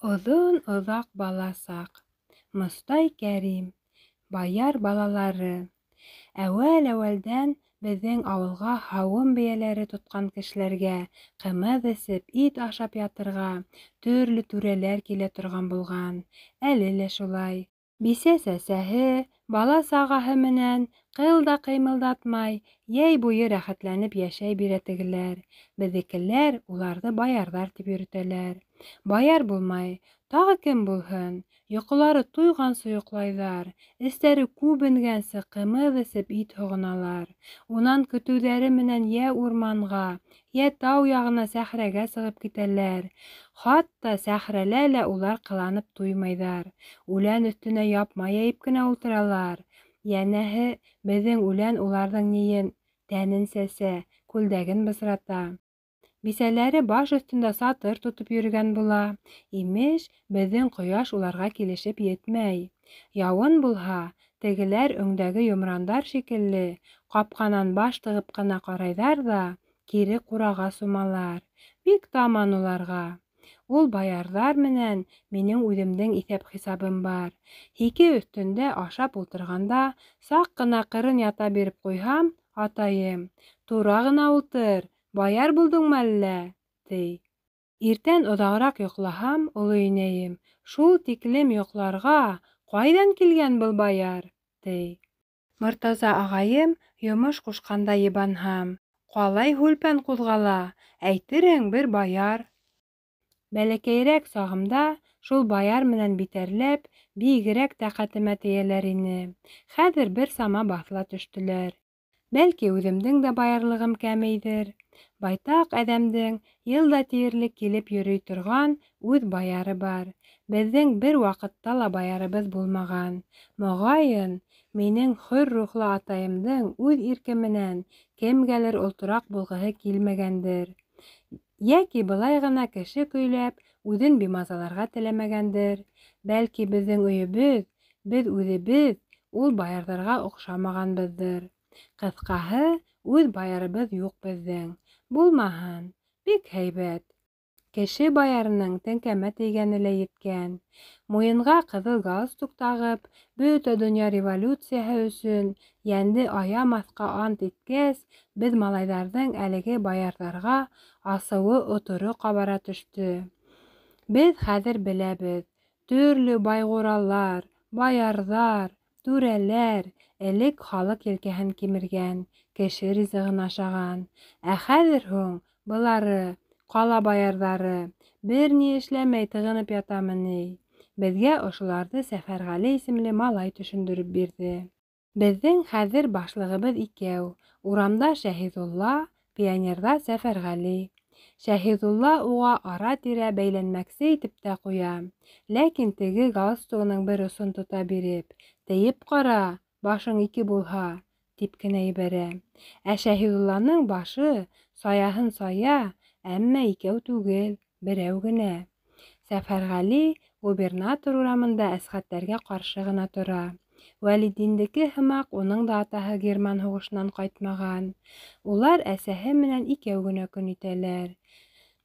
Оҙон оҙаҡ баласаҡ. Мостай Кәрим. Баяр балалары. Әүәл-әүәлдән беҙҙең ауылға һауын бейәләре тотҡан кешеләргә ҡымыҙ эсеп, ит ашап ятырға төрлө түрәләр килә торған булған. Әле лә шулай. Бисә сәсәһе, бала-сағаһы менән ҡыл да ҡыймылдатмай, йәй буйы рәхәтләнеп йәшәй бирә тегеләр. Беҙҙекеләр уларҙы баярҙар тип йөрөтәләр. Баяр булмай, тағы кем булһын? Йоҡолары туйғансы йоҡлайҙар, эстәре күбенгәнсе ҡымыҙ эсеп ит һоғоналар. Унан көтөүҙәре менән йә урманға, йә тау яғына сәхрәгә сығып китәләр. Хатта сәхрәлә лә улар ҡыланып туймайҙар. Үлән өҫтөнә япма йәйеп кенә ултыралар. Йәнәһе, беҙҙең үлән уларҙың ниен, тәнен сәсә, күлдәген бысрата. Бисәләре баш өҫтөндә сатыр тотоп йөрөгән була. Имеш, беҙҙең ҡояш уларға килешеп етмәй. Яуын булһа, тегеләр өңдәге йомрандар шикелле, ҡапҡанан баш тығып ҡына ҡарайҙар ҙа, кире ҡураға сумалар. Бик таман уларға. Ул баярҙар менән минең үҙемдең иҫәп-хисабым бар. Һике өҫтөндә ашап ултырғанда, саҡ ҡына ҡырын ята биреп ҡуйһам, атайым: «Тура ғына ултыр, баяр булдыңмы әллә?» ти. Иртән оҙағыраҡ йоҡлаһам, оло инәйем: «Шул тиклем йоҡларға ҡайҙан килгән был баяр?» ти. Мортаза ағайым йомош ҡушҡанда йыбанһам: «Ҡалай һүлпән ҡуҙғала, әйтерһең бер баяр». Бәләкәйерәк сағымда шул баяр менән битәрләп, бигерәк тәҡәтемә тейәләр ине. Хәҙер бер сама баҫыла төштөләр. Бәлки, үҙемдең дә баярлығым кәмейҙер. Байтаҡ әҙәмдең йылда тиерлек килеп йөрөй торған үҙ баяры бар. Беҙҙең бер ваҡытта ла баярыбыҙ булмаған. Моғайын, минең хөр рухлы атайымдың үҙ ирке менән кемгәлер олтораҡ булғыһы килмәгәндер. Йәки былай ғына кеше көйләп, үҙен бимазаларға теләмәгәндер. Бәлки, беҙҙең өйөбөҙ, беҙ үҙебеҙ ул баярҙарға оҡшамағанбыҙҙыр. Ҡыҫҡаһы, үҙ баярыбыҙ юҡ беҙҙең. Булмаһын, бик һәйбәт. Кеше баярының теңкәмә тейгәне лә еткән. Муйынға ҡыҙыл галстук тағып, бөтә донъя революцияһы өсөн йәнде аямаҫҡа ант иткәс, беҙ малайҙарҙың әлеге баярҙарға асыуы оторо ҡабара төштө. Беҙ хәҙер беләбеҙ, төрлө байғуралар, баярҙар, түрәләр элек халыҡ елкәһен кимергән, кеше ризығын ашаған. Ә хәҙер һуң былары, ҡала баярҙары, бер ни эшләмәй тығынып ятамы ни? Беҙгә ошоларҙы Сәфәрғәле исемле малай төшөндөрөп бирҙе. Беҙҙең хәҙер башлығыбыҙ икәү. Урамда Шәһиҙулла, пионерҙа Сәфәрғәле. Шәһиҙулла уға ара-тирә бәйләнмәксе итеп тә ҡуя. Ләкин теге галстугының бер осон тота биреп: «Тейеп ҡара, башың ике булһа», тип кенә ебәрә. Ә Шәһиҙулланың башы саяһын сая, әммә икәү түгел, берәү генә. Сәфәрғәле губернатор урамында әсхәттәргә ҡаршы ғына тора. Вәлетдиндеке һымаҡ, уның да атаһы Герман һуғышынан ҡайтмаған. Улар әсәһе менән икәү генә көн итәләр.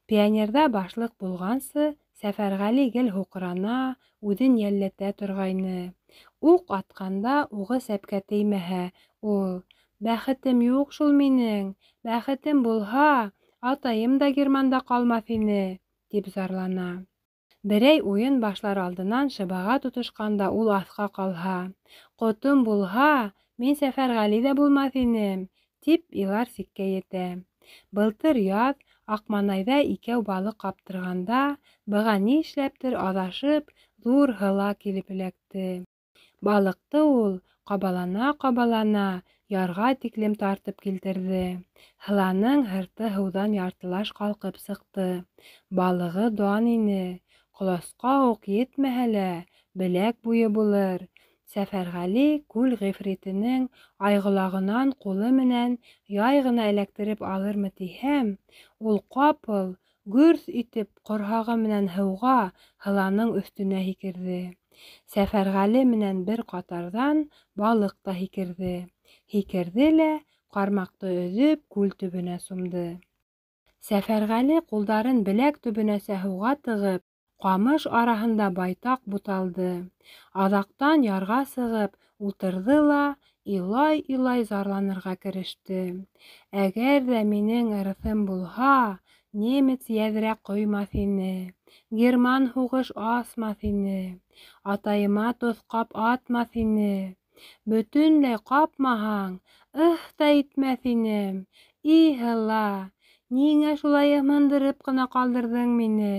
Пионерҙа башлыҡ булғансы, Сәфәрғәле гел һуҡрана, үҙен йәлләтә торғайны. Уҡ атҡанда уғы сәпкә теймәһә, ул: «Бәхетем юҡ шул минең, бәхетем булһа, атайым да Германда ҡалмаҫ ине», тип зарлана. Берәй уйын башлар алдынан шыбаға тотошҡанда ул аҫҡа ҡалһа: «Ҡотом булһа, мин Сәфәрғәле булмаҫ инем», тип илар сиккә етә. Былтыр яҙ Аҡманайҙа икәү балыҡ ҡаптырғанда, быға ни эшләптер аҙашып, ҙур һыла килеп эләкте. Балыҡты ул ҡабалана-ҡабалана ярға тиклем тартып килтерҙе. Һыланың һырты һыуҙан яртылаш ҡалҡып сыҡты. Балығы дан ине. Ҡоласҡа уҡ етмәһә лә, беләк буйы булыр. Сәфәрғәле күл ғифритенең айғолағынан ҡулы менән яй ғына эләктереп алырмы тиһәм, ул ҡапыл, гөрҫ итеп ҡорһағы менән һыуға, һыланың өҫтөнә һикерҙе. Сәфәрғәле менән бер ҡатарҙан балыҡ та һикерҙе. Һикерҙе лә, ҡармаҡты өҙөп, күл төбөнә сумды. Сәфәрғәле ҡулдарын беләк төбөнәсә һыуға тығып, Ҡамыш араһында байтаҡ буталды. Аҙаҡтан ярға сығып ултырҙы ла илай-илай зарланырға кереште. Әгәр ҙә минең ырыҫым булһа, немец йәҙрә ҡоймаҫ ине, герман һуғыш асмаҫ ине, атайыма тоҫҡап атмаҫ ине. Бөтөнләй ҡапмаһаң, да итмәҫ инем. Иһ-ла, ниңә шулай ымһындырып ҡына ҡалдырҙың мине?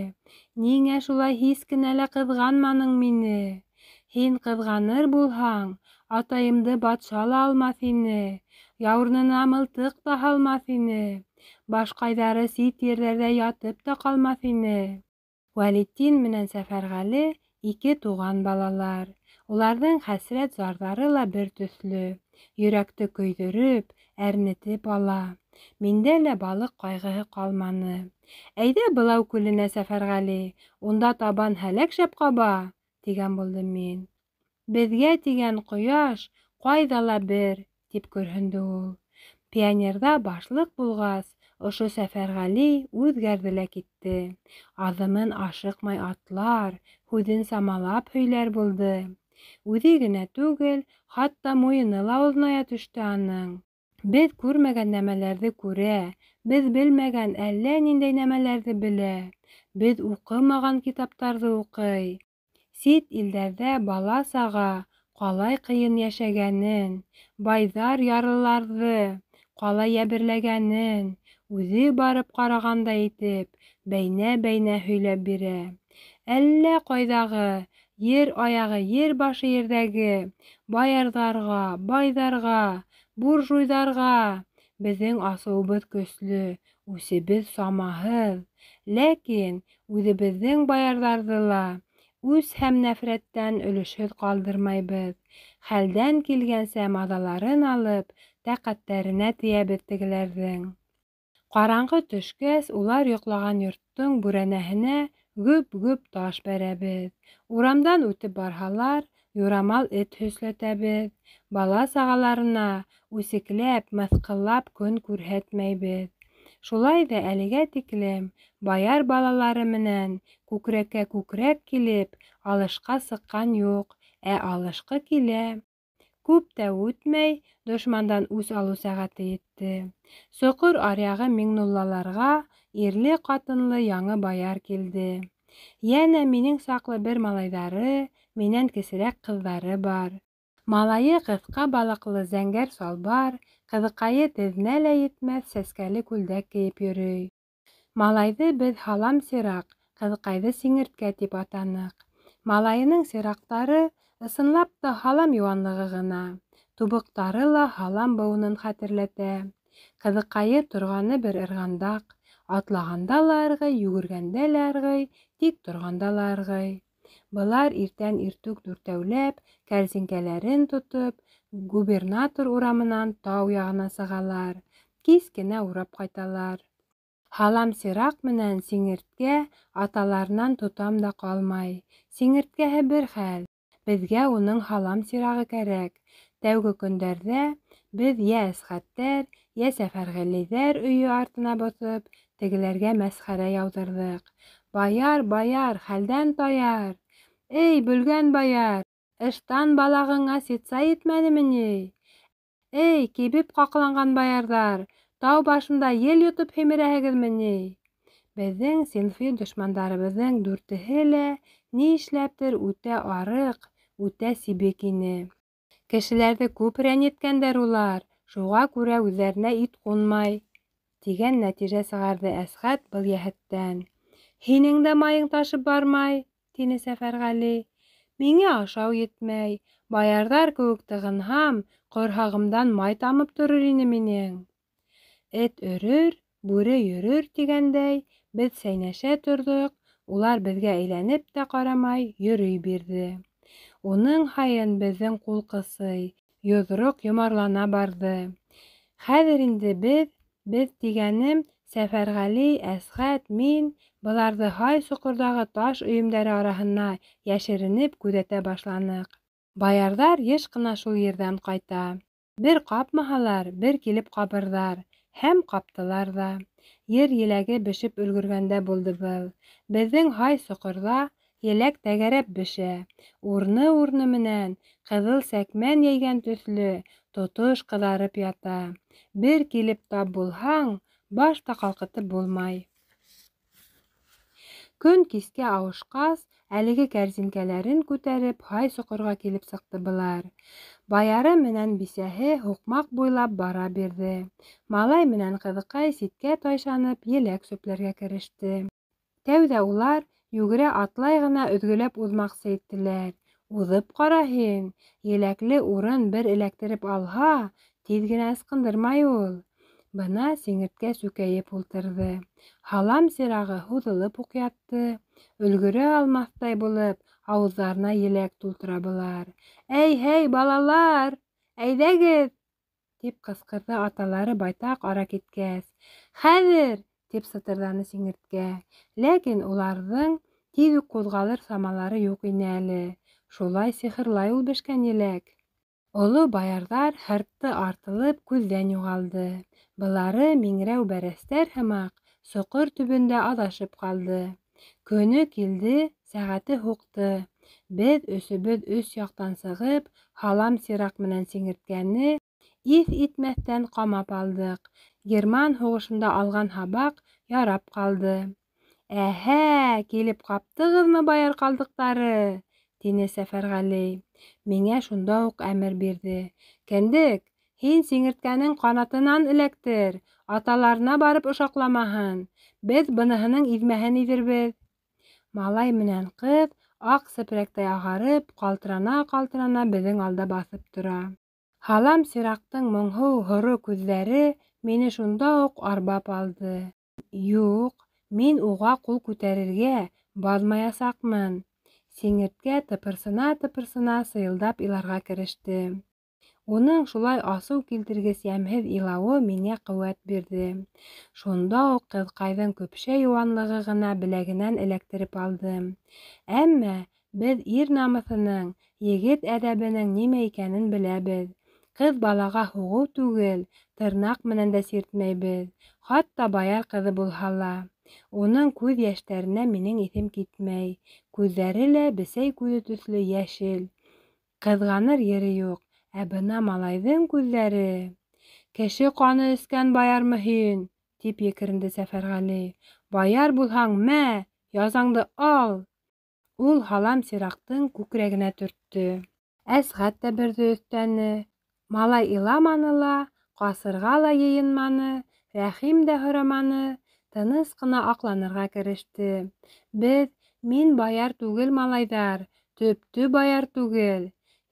Ниңә шулай һис кенә лә ҡыҙғанманың мине? Һин ҡыҙғаныр булһаң, атайымды батша ла алмаҫ ине, яурынына мылтыҡ та һалмаҫ ине, башҡайҙары сит ерҙәрҙә ятып та ҡалмаҫ ине. Вәлетдин менән Сәфәрғәле ике туған балалар. Уларҙың хәсрәт зарҙары ла бер төҫлө, йөрәкте көйҙөрөп, әрнетеп ала. Миндә лә балыҡ ҡайғыһы ҡалманы. Әйҙә Былау күленә, Сәфәрғәле, унда табан һәләк шәп ҡаба, тигән булдым мин. Беҙгә тигән ҡояш ҡайҙа ла бер, тип көрһөндө ул. Пионерҙа башлыҡ булғас, ошо Сәфәрғәле үҙгәрҙе лә китте. Аҙымын ашыҡмай атлар, һүҙен самалап һөйләр булды. Үҙе генә түгел, хатта муйыны ла оҙоная төштө аның. Беҙ күрмәгән нәмәләрҙе күрә, беҙ белмәгән әллә ниндәй нәмәләрҙе белә. Беҙ уҡымаған китаптарҙы уҡый. Сит илдәрҙә бала-саға ҡалай ҡыйын йәшәгәнен, байҙар ярлыларҙы ҡалай йәберләгәнен, үҙе барып ҡарағандай итеп, бәйнә-бәйнә һөйләп бирә. Әллә ҡайҙағы, ер аяғы ер башы ерҙәге баярҙарға, байҙарға, буржуйҙарға беҙҙең асыуыбыҙ көслө, үсебеҙ самаһыҙ. Ләкин үҙебеҙҙең баярҙарҙы ла үс һәм нәфрәттән өлөшһөҙ ҡалдырмайбыҙ. Хәлдән килгәнсә маҙаларын алып, тәҡәттәренә тейәбеҙ тегеләрҙең. Ҡараңғы төшкәс, улар йоҡлаған йорттоң бүрәнәһенә гөп-гөп таш бәрәбеҙ. Урамдан үтеп барһалар, юрамал эт һөсләтәбеҙ. Бала-сағаларына үсекләп, мыҫҡыллап көн күрһәтмәйбеҙ. Шулай ҙа әлегә тиклем баяр балалары менән күкрәккә күкрәк килеп, алышҡа сыҡҡан юҡ, ә алышҡы килә. Күп тә үтмәй, дошмандан үс алыу сәғәте етте. Соҡор аръяғы Миңнуллаларға ирле-ҡатынлы яңы баяр килде. Йәнә минең саҡлы бер малайҙары, минән кесерәк ҡыҙҙары бар. Малайы ҡыҫҡа балаҡлы зәңгәр салбар, ҡыҙыҡайы теҙенә лә етмәҫ сәскәле күлдәк кейеп йөрөй. Малайҙы беҙ һалам сираҡ, ҡыҙыҡайҙы сиңерткә тип атаныҡ. Малайының сираҡтары ысынлап та һалам йыуанлығы ғына, тубыҡтары ла һалам быуынын хәтерләтә. Ҡыҙыҡайы торғаны бер ырғандаҡ, атлағанда ла ырғый, йүгергәндә лә ырғый, тик торғанда ла ырғый. Былар иртән иртүк дүртәүләп, кәрзинкәләрен тотоп, губернатор урамынан тау яғына сығалар. Кис кенә урап ҡайталар. Һалам сираҡ менән сиңерткә аталарынан тотам да ҡалмай. Сиңерткәһе бер хәл, беҙгә уның һалам сирағы кәрәк. Тәүге көндәрҙә беҙ йә Әсғәттәр, йә Сәфәрғәлейҙәр өйө артына боҫоп, тегеләргә мәсхәрә яуҙырҙык. Баяр, баяр, хәлдән таяр. Эй, бөлгән баяр, ыштан балағыңа ситса етмәнеме ни? Эй, кибеп ҡаҡланған баярҙар, тау башында ел йотоп һимерәһегеҙме ни? Беҙҙең синфи дошмандарыбыҙҙың дүртеһе лә ни эшләптер үтә арыҡ, үтә сибек ине. Кешеләрҙе күп рәнйеткәндәр улар, шуға күрә үҙҙәренә ит ҡунмай, тигән нәтижә сығарҙы Әсғәт был йәһәттән. Һинең дә майың ташып бармай, тине Сәфәрғәле. Миңә ашау етмәй, баярҙар кеүек тығынһам, ҡорһағымдан май тамып торор ине минең. Эт өрөр, бүре йөрөр тигәндәй, беҙ сәйнәшә торҙоҡ, улар беҙгә әйләнеп тә ҡарамай йөрөй бирҙе. Уның һайын беҙҙең ҡул ҡысый, йоҙроҡ йомарлана барҙы. Хәҙер инде беҙ тигәнем, Сәфәрғәле, Әсғәт, мин, быларҙы һай соҡорҙағы таш өйөмдәре араһына йәшеренеп күҙәтә башланыҡ. Баярҙар йыш ҡына шул ерҙән ҡайта. Бер ҡапмаһалар, бер килеп ҡабырҙар. Һәм ҡаптылар ҙа. ер еләге бешеп өлгөргәндә булды был. Беҙҙең һай соҡорҙа еләк тәгәрәп бешә. Урны менән ҡыҙыл сәкмән йәйгән төҫлө тотош ҡыҙарып ята. Бер килеп тап булһаң, баш та ҡалҡытып булмай. Көн кискә ауышҡас, әлеге кәрзинкәләрен күтәреп, һай соҡорға килеп сыҡты былар. Баяры менән бисәһе һуҡмаҡ буйлап бара бирҙе. Малай менән ҡыҙыҡай ситкә тайшанып, еләк сүпләргә кереште. Тәүҙә улар йүгерә-атлай ғына өҙгөләп уҙмаҡсы иттеләр. Уҙып ҡара һин, еләкле урын бер эләктереп алһа, тиҙ генә ысҡындырмай ул. Бына сиңерткә сүкәйеп ултырҙы. Һалам сирағы һуҙылып уҡ ятты. Өлгөрә алмаҫтай булып, ауыҙҙарына еләк тултыра былар. «Әй, балалар! Әйҙәгеҙ!» тип ҡысҡырҙы аталары байтаҡ ара киткәс. «Хәҙер!» тип сытырҙаны сиңерткә. Ләкин уларҙың тиҙ үк ҡуҙғалыр самалары юҡ ине әле. Шулай сихырлай ул бешкән еләк. Оло баярҙар һыртты-артылып күҙҙән юғалды. Былары миңрәү бәрәстәр һымаҡ соҡор төбөндә аҙашып ҡалды. Көнө килде, сәғәте һуҡты. Беҙ өсөбөҙ өс яҡтан сығып, һалам сираҡ менән сиңерткәне иҫ итмәҫтән ҡамап алдыҡ. Герман һуғышында алған һабаҡ ярап ҡалды. «Әһә, килеп ҡаптығыҙмы, баяр ҡалдыҡтары?» тине Сәфәрғәле. Миңә шунда уҡ әмер бирҙе. «Кендек, һин сиңерткәнең ҡанатынан эләктер, аталарына барып ошаҡламаһын. Беҙ быныһының иҙмәһен иҙербеҙ». Малай менән ҡыҙ аҡ сепрәктәй ағарып, ҡалтырана-ҡалтырана беҙҙең алда баҫып тора. Һалам сираҡтың моңһоу һоро күҙҙәре мине шунда уҡ арбап алды. Юҡ, мин уға ҡул күтәрергә баҙмаясаҡмын. Сиңерткә тыпырсына-тыпырсына сыйылдап иларға кереште. Уның шулай асыу килтергес йәмһеҙ илауы миңә ҡеүәт бирҙе. Шунда уҡ ҡыҙҡайҙың көпшә йыуанлығы ғына беләгенән эләктереп алдым. Әммә беҙ ир намыҫының, егет әҙәбенең нимә икәнен беләбеҙ. Ҡыҙ балаға һуғыу түгел, тырнаҡ менән дә сиртмәйбеҙ, хатта баяр ҡыҙы булһа ла. Уның күҙ йәштәренә минең иҫем китмәй. Күҙҙәре лә бесәй күҙе төҫлө йәшел. Ҡыҙғаныр ере юҡ. Ә бына малайҙың күҙҙәре... «Кеше ҡаны эскән баярмы һин?» тип екеренде Сәфәрғәле. «Баяр булһаң, мә, язаңды ал!» Ул һалам сираҡтың күкрәгенә төрттө. Әсғәт тә берҙе өҫтәне. Малай иламаны ла, ҡасырға ла йыйынманы, рәхим дә һораманы, тыныс ҡына аҡланырға кереште. Мин баяр түгел, малайҙар, төптө баяр түгел.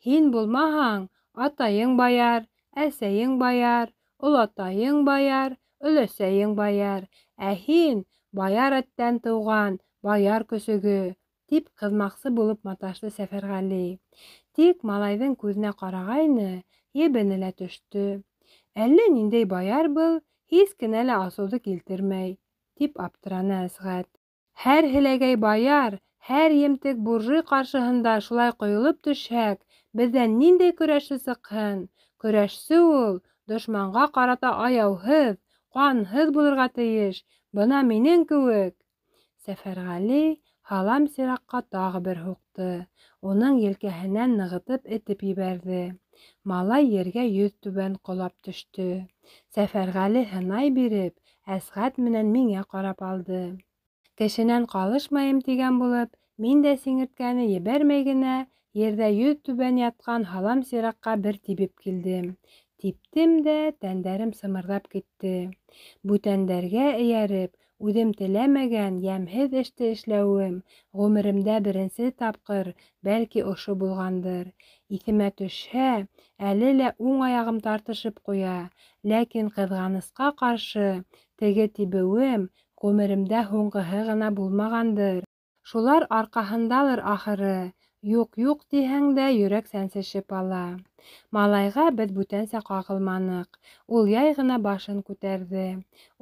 Һин булмаһаң, атайың баяр, әсәйең баяр, олатайың баяр, өләсәйең баяр. Ә һин баяр эттән тыуған, баяр көсөгө, тип ҡыҙмаҡсы булып маташты Сәфәрғәле. Тик малайҙың күҙенә ҡарағайны, ебене лә төштө. Әллә ниндәй баяр был, һис кенә лә асыуҙы килтермәй, тип аптыраны Әсғәт. Һәр һеләгәй баяр, һәр емтек буржуй ҡаршыһында шулай ҡойолоп төшһәк, беҙҙән ниндәй көрәшсе сыҡһын? Көрәшсе ул дошманға ҡарата аяуһыҙ, ҡанһыҙ булырға тейеш, бына минең кеүек. Сәфәрғәле һалам сираҡҡа тағы бер һуҡты. Уның елкәһенән нығытып этеп ебәрҙе. Малай ергә йөҙтүбән ҡолап төштө. Сәфәрғәле һынай биреп, Әсғәт менән миңә ҡарап алды. Кешенән ҡалышмайым тигән булып, мин дә сиңерткәне ебәрмәй генә ерҙә йөҙтүбән ятҡан һалам сираҡҡа бер тибеп килдем. Типтем дә, тәндәрем сымырҙап китте. Бүтәндәргә эйәреп, үҙем теләмәгән йәмһеҙ эште эшләүем ғүмеремдә беренсе тапҡыр бәлки ошо булғандыр. Иҫемә төшһә, әле лә уң аяғым тартышып ҡуя, ләкин ҡыҙғанысҡа ҡаршы, теге тибеүем ғүмеремдә һуңғыһы ғына булмағандыр. Шулар арҡаһындалыр ахыры. Юҡ тиһәң дә йөрәк сәнсешеп ала. Малайға беҙ бүтәнсә ҡағылманыҡ. Ул яй ғына башын күтәрҙе.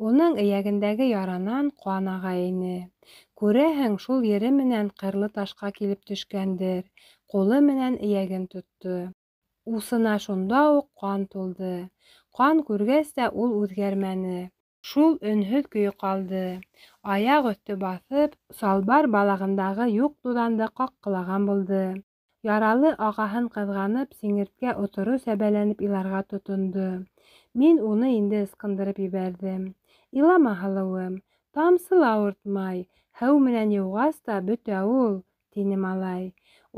Уның эйәгендәге яранан ҡан аға ине. Күрәһең, шул ере менән ҡырлы ташҡа килеп төшкәндер. Ҡулы менән эйәген тотто. Усына шунда уҡ ҡан тулды. Ҡан күргәс тә ул үҙгәрмәне. Шул өнһөҙ көйө ҡалды. Аяҡ өҫтө баҫып, салбар балағындағы юҡ туҙанды ҡаҡҡылаған булды. Яралы ағаһын ҡыҙғанып, сиңерткә оторо сәбәләнеп иларға тотондо. Мин уны инде ысҡындырып ебәрҙем. Илама, һылыуым, тамсы ла ауыртмай, һыу менән йыуғас та бөтә ул, тине малай.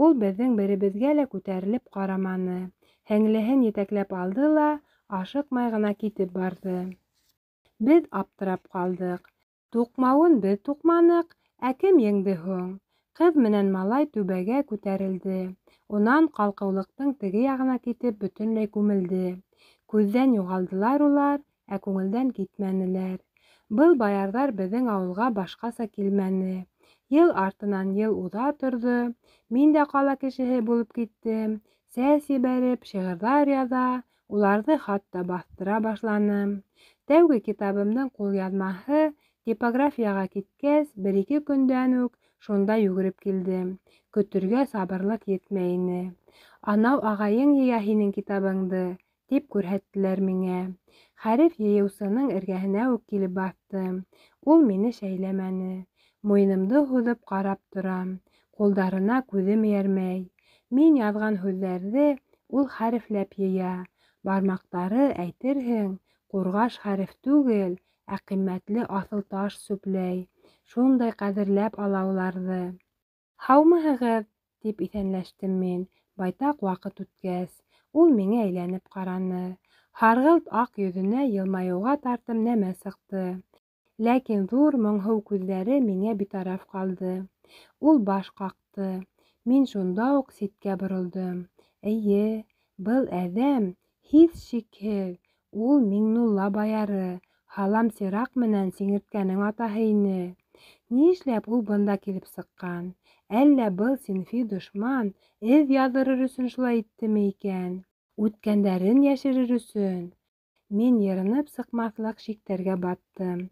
Ул беҙҙең беребеҙгә лә күтәрелеп ҡараманы. Һеңлеһен етәкләп алды ла ашыҡмай ғына китеп барҙы. Беҙ аптырап ҡалдык. Туҡмауын беҙ туҡманыҡ, ә кем еңде һуң? Ҡыҙ менән малай түбәгә күтәрелде. Унан ҡалҡыулыҡтың теге яғына китеп бөтөнләй күмелде. Күҙҙән юғалдылар улар, ә күңелдән китмәнеләр. Был баярҙар беҙҙең ауылға башҡаса килмәне. Йыл артынан йыл уҙа торҙо. Мин дә ҡала кешеһе булып киттем. Сәс ебәреп, шиғырҙар яҙа, уларҙы хатта баҫтыра башланым. Тәүге китабымдың ҡулъяҙмаһы типографияға киткәс, бер-ике көндән үк шунда йүгереп килдем. Көтөргә сабырлыҡ етмәй ине. Анау ағайың йыя һинең китабыңды, тип күрһәттеләр миңә. Хәреф йыйыусының эргәһенә үк килеп баҫтым. Ул мине шәйләмәне. Муйынымды һуҙып ҡарап торам. Ҡулдарына күҙем эйәрмәй. Мин яҙған һүҙҙәрҙе ул хәрефләп йыя. Бармаҡтары, әйтерһең, ҡурғаш хәреф түгел, ә ҡиммәтле аҫыл таш сүпләй. Шундай ҡәҙерләп ала уларҙы. Һаумыһығыҙ, тип иҫәнләштем мин, байтаҡ ваҡыт үткәс. Ул миңә әйләнеп ҡараны. Һарғылт аҡ йөҙөнә йылмайыуға тартым нәмә сыҡты. Ләкин ҙур моңһоу күҙҙәре миңә битараф ҡалды. Ул баш ҡаҡты. Мин шунда уҡ ситкә боролдом. Эйе, был әҙәм, һис шикһеҙ, ул Миңнулла баяры, һалам сираҡ менән сиңерткәнең атаһы ине. Ни эшләп ул бында килеп сыҡҡан? Әллә был синфи дошман эҙ яҙҙырыр өсөн шулай иттеме икән? Үткәндәрен йәшерер өсөн? Мин йырынып сыҡмаҫлыҡ шиктәргә баттым.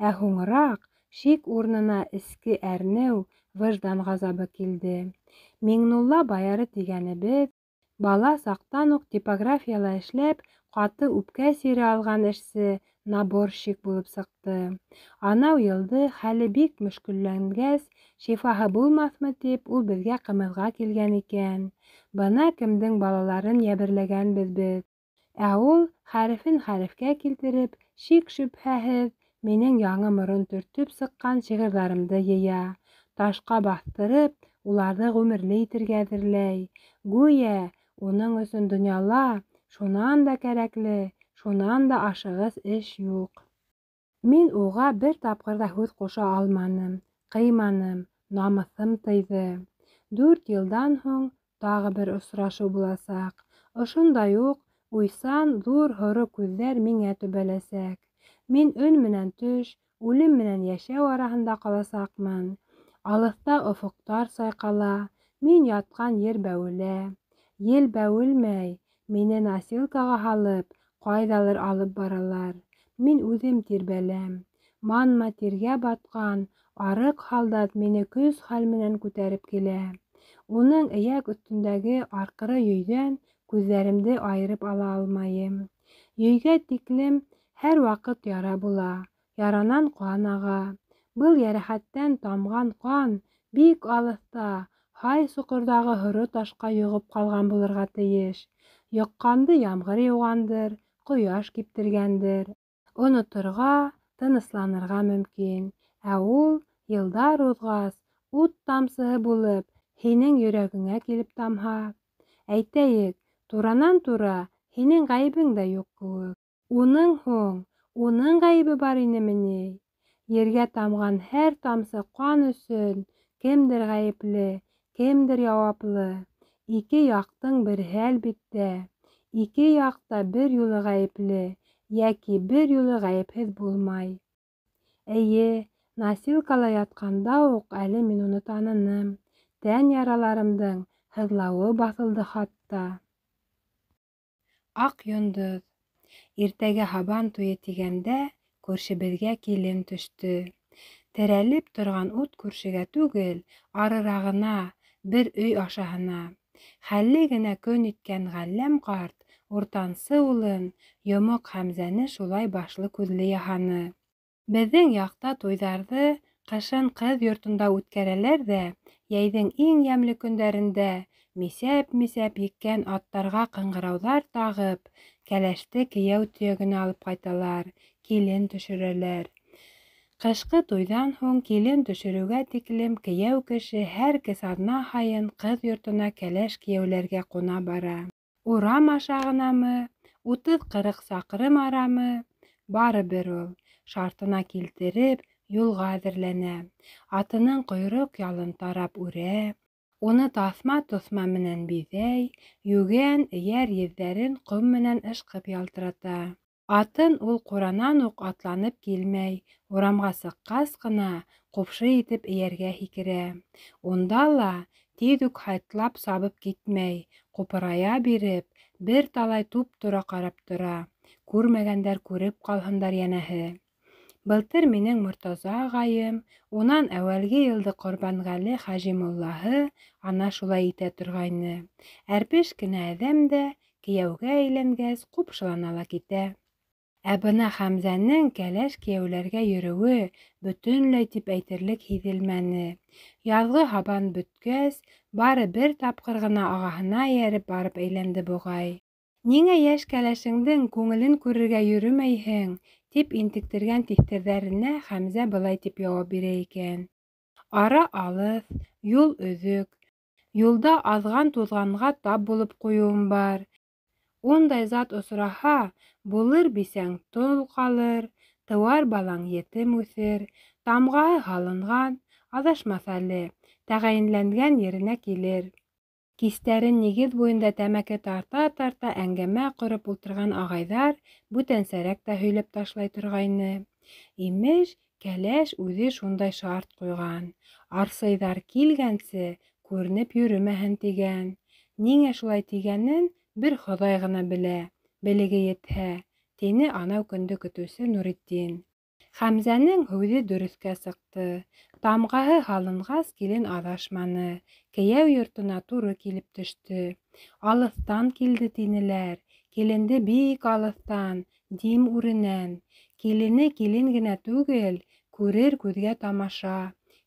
Ә һуңыраҡ шик урынына эске әрнеү, выждан ғазабы килде. Миңнулла баяры тигәнебеҙ, бала саҡтан уҡ типографияла эшләп, ҡаты үпкә сире алған эшсе, наборщик булып сыҡты. Анау йылды хәле бик мөшкөлләнгәс, шифаһы булмаҫмы тип, ул беҙгә ҡымыҙға килгән икән. Бына кемдең балаларын йәберләгәнбеҙ беҙ. Ә ул, хәрефен хәрефкә килтереп, шик-шөбһәһеҙ, минең яңы морон төртөп сыҡҡан шиғырҙарымды йыя. Ташҡа баҫтырып, уларҙы ғүмерле итергә әҙерләй. Гүйә, уның өсөн донъяла шунан да кәрәкле, шунан да ашығыс эш юҡ. Мин уға бер тапҡыр ҙа һүҙ ҡуша алманым, ҡыйманым, намыҫым тыйҙы. 4 йылдан һуң тағы бер осрашыу буласаҡ. Ошондай уҡ уйсан, ҙур һоро күҙҙәр миңә төбәләсәк. Мин өн менән төш, үлем менән йәшәү араһында ҡаласаҡмын. Алыҫта офоҡтар сайҡала, мин ятҡан ер бәүелә. Ел бәүелмәй, мине носилкаға һалып, ҡайҙалыр алып баралар. Мин үҙем тирбәләм. Манма тиргә батҡан, арыҡ һалдат мине көс-хәл менән күтәреп килә. Уның эйәк өҫтөндәге арҡыры йөйҙән күҙҙәремде айырып ала алмайым. Йөйгә тиклем һәр ваҡыт яра була, яранан ҡан аға. Был йәрәхәттән тамған ҡан бик алыҫта, һай соҡорҙағы һоро ташҡа йоғоп ҡалған булырға тейеш. Йоҡҡанды ямғыр йыуғандыр, ҡояш киптергәндер. Оноторға, тынысланырға мөмкин. Ә ул, йылдар уҙғас, ут тамсыһы булып, һинең йөрәгеңә килеп тамһа. Әйтәйек, туранан-тура, һинең ғәйебең дә юҡ кеүек. Уның һуң, уның ғәйебе бар инеме ни? Ергә тамған һәр тамсы ҡан өсөн кемдер ғәйепле, кемдер яуаплы. Ике яҡтың береһе әлбиттә. Ике яҡ та бер юлы ғәйепле, йәки бер юлы ғәйепһеҙ булмай. Эйе, носилкала ятҡанда уҡ әле мин уны таныным. Тән яраларымдың һыҙлауы баҫылды хатта. Аҡ йондоҙ. Иртәгә һабан туйы тигәндә, күршебеҙгә килен төштө. Терәлеп торған ут күршегә түгел, арырағына, бер өй ашаһына. Хәлле генә көн иткән Ғәлләм ҡарт уртансы улын, йомоҡ Хәмзәне шулай башлы-күҙле яһаны. Беҙҙең яҡта туйҙарҙы ҡышын ҡыҙ йортонда үткәрәләр ҙә, йәйҙең иң йәмле көндәрендә мисәп-мисәп еккән аттарға ҡыңғырауҙар тағып, кәләште кейәү төйәгенә алып ҡайталар, килен төшөрәләр. Ҡышҡы туйҙан һуң килен төшөрөүгә тиклем кейәү кеше һәр кесаҙна һайын ҡыҙ йортона кәләш кейәүләргә ҡуна бара. Урам аша ғынамы, 30-40 саҡрым арамы, барыбер ул, шартына килтереп, юлға әҙерләнә. Атының ҡойроҡ ялын тарап үрә, уны таҫма-тоҫма менән биҙәй, йүгән, эйәр еҙҙәрен ҡом менән ышҡып ялтырата. Атын ул ҡуранан уҡ атланып килмәй, урамға сыҡҡас ҡына ҡупшы итеп эйәргә һикерә. Унда ла тиҙ үк һайтлап сабып китмәй, ҡупырая биреп, бер талай туп-тура ҡарап тора. Күрмәгәндәр күреп ҡалһындар йәнәһе. Былтыр минең Мортаза ағайым, унан әүәлге йылды Ҡорбанғәле Хажимуллаһы ана шулай итә торғайны. Әрпеш кенә әҙәм дә, кейәүгә әйләнгәс, ҡупшылана ла китә. Ә бына Хәмзәнең кәләш кейәүләргә йөрөүе бөтөнләй тип әйтерлек һиҙелмәне. Яҙғы һабан бөткәс, бары бер тапҡыр ғына ағаһына эйәреп барып әйләнде буғай. «Ниңә йәш кәләшеңдең күңелен күрергә йөрөмәйһең?» тип интектергән тиҫтерҙәренә Хәмзә былай тип яуап бирә икән. «Ара алыҫ, юл өҙөк. Юлда аҙған-туҙғанға тап булып ҡуйыуым бар. Ундай зат осраһа, булыр бисәң тол ҡалыр, тыуар балаң етем үҫер, тамғаһы һалынған, аҙашмаҫ әле, тәғәйенләнгән еренә килер». Кистәрен нигеҙ буйында тәмәке тарта-тарта әңгәмә ҡороп ултырған ағайҙар бүтәнсәрәк тә һөйләп ташлай торғайны. Имеш, кәләш үҙе шундай шарт ҡуйған. Арсыйҙар килгәнсе күренеп йөрөмәһен тигән. Ниңә шулай тигәнен бер Хоҙай ғына белә, белеге етһә, тине анау көндө көтөүсе Нуретдин. Хәмзәнең һүҙе дөрөҫкә сыҡты. Тамғаһы һалынғас килен аҙашманы. Кейәү йортона туры килеп төштө. Алыҫтан килде тинеләр. Киленде бик алыҫтан, Дим үренән. Килене килен генә түгел, күрер күҙгә тамаша.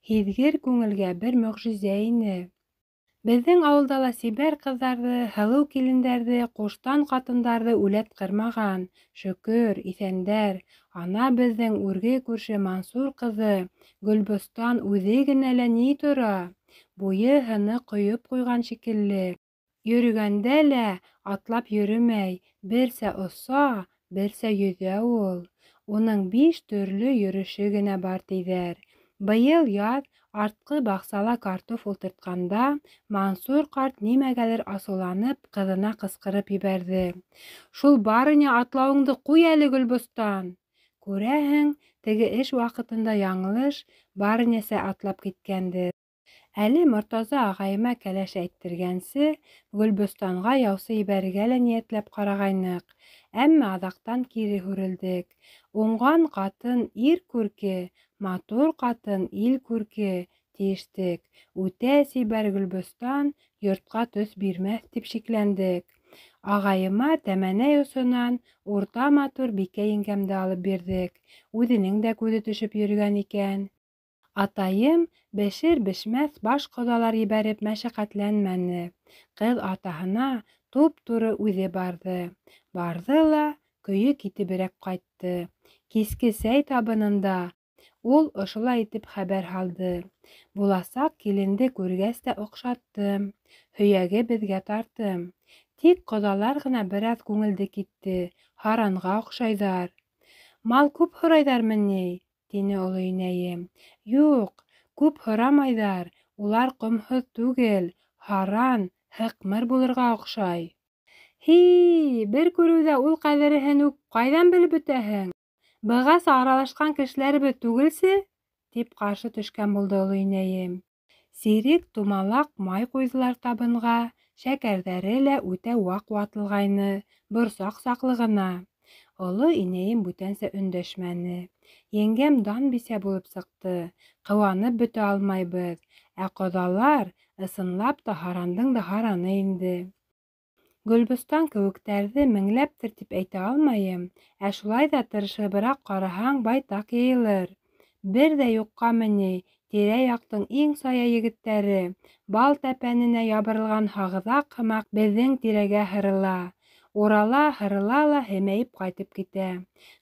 Һиҙгер күңелгә бер мөғжизә ине. Беҙҙең ауылда ла сибәр ҡыҙҙарҙы, һылыу килендәрҙе, ҡуштан ҡатындарҙы үләт ҡырмаған. Шөкөр, иҫәндәр. Ана беҙҙең үрге күрше Мансур ҡыҙы Гөлбостан үҙе генә лә ни тора. Буйы-һыны ҡойоп ҡуйған шикелле. Йөрөгәндә лә атлап йөрөмәй, берсә оса, берсә йөҙә ул. Уның 5 төрлө йөрөшө генә бар тиҙәр. Быйыл яҙ артҡы баҡсала картуф ултыртҡанда Мансур ҡарт нимәгәлер асыуланып ҡыҙына ҡысҡырып ебәрҙе. «Шул барыня атлауыңды ҡуй әле, Гөлбостан!» Күрәһең, теге эш ваҡытында яңылыш барыняса атлап киткәндер. Әле Мортаза ағайыма кәләш әйттергәнсе, Гөлбостанға яусы ебәрергә лә ниәтләп ҡарағайныҡ. Әммә аҙаҡтан кире һүрелдек. Уңған ҡатын ир күрке, матур ҡатын ил күрке, тиештек. Үтә сибәр Гөлбостан йортҡа төҫ бирмәҫ тип шикләндек. Ағайыма тәмәнәй осонан урта матур Бикә еңгәмде алып бирҙек. Үҙенең дә күҙе төшөп йөрөгән икән. Атайым бешер-бешмәҫ баш ҡоҙалар ебәреп мәшәҡәтләнмәне. Ҡыҙ атаһына туп-туры үҙе барҙы. Барҙы ла көйө китеберәк ҡайтты. Киске сәй табынында ул ошолай итеп хәбәр һалды. Буласаҡ киленде күргәс тә оҡшаттым. Һөйәге беҙгә тартым. Тик ҡоҙалар ғына бер аҙ күңелде китте. Һаранға оҡшайҙар. «Мал күп һорайҙармы ни?» тине оло инәйем. «Юҡ, күп һорамайҙар. Улар ҡомһоҙ түгел, һаран, һыҡмыр булырға оҡшай». «Һи, бер күреүҙә ул ҡәҙереһен үк ҡайҙан белеп бөтәһең? Бығаса аралашҡан кешеләребеҙ түгелсе?» тип ҡаршы төшкән булды оло инәйем. Сирек тумалаҡ май ҡуйҙылар табынға, шәкәрҙәре лә үтә ваҡ ватылғайны, борсаҡ саҡлы ғына. Оло инәйем бүтәнсә өндәшмәне. Еңгәм дан бисә булып сыҡты. Ҡыуанып бөтә алмайбыҙ. Ә ҡоҙалар ысынлап та һарандың да һараны инде. Гөлбостан кеүектәрҙе меңләптер тип әйтә алмайым, ә шулай ҙа тырышыбыраҡ ҡараһаң, байтаҡ йыйылыр. Бер ҙә юҡҡамы ни, тирә-яҡтың иң сая егеттәре, бал тәпәненә ябырылған һағыҙаҡ һымаҡ беҙҙең тирәгә һырыла. Урала, һырыла ла һемәйеп ҡайтып китә.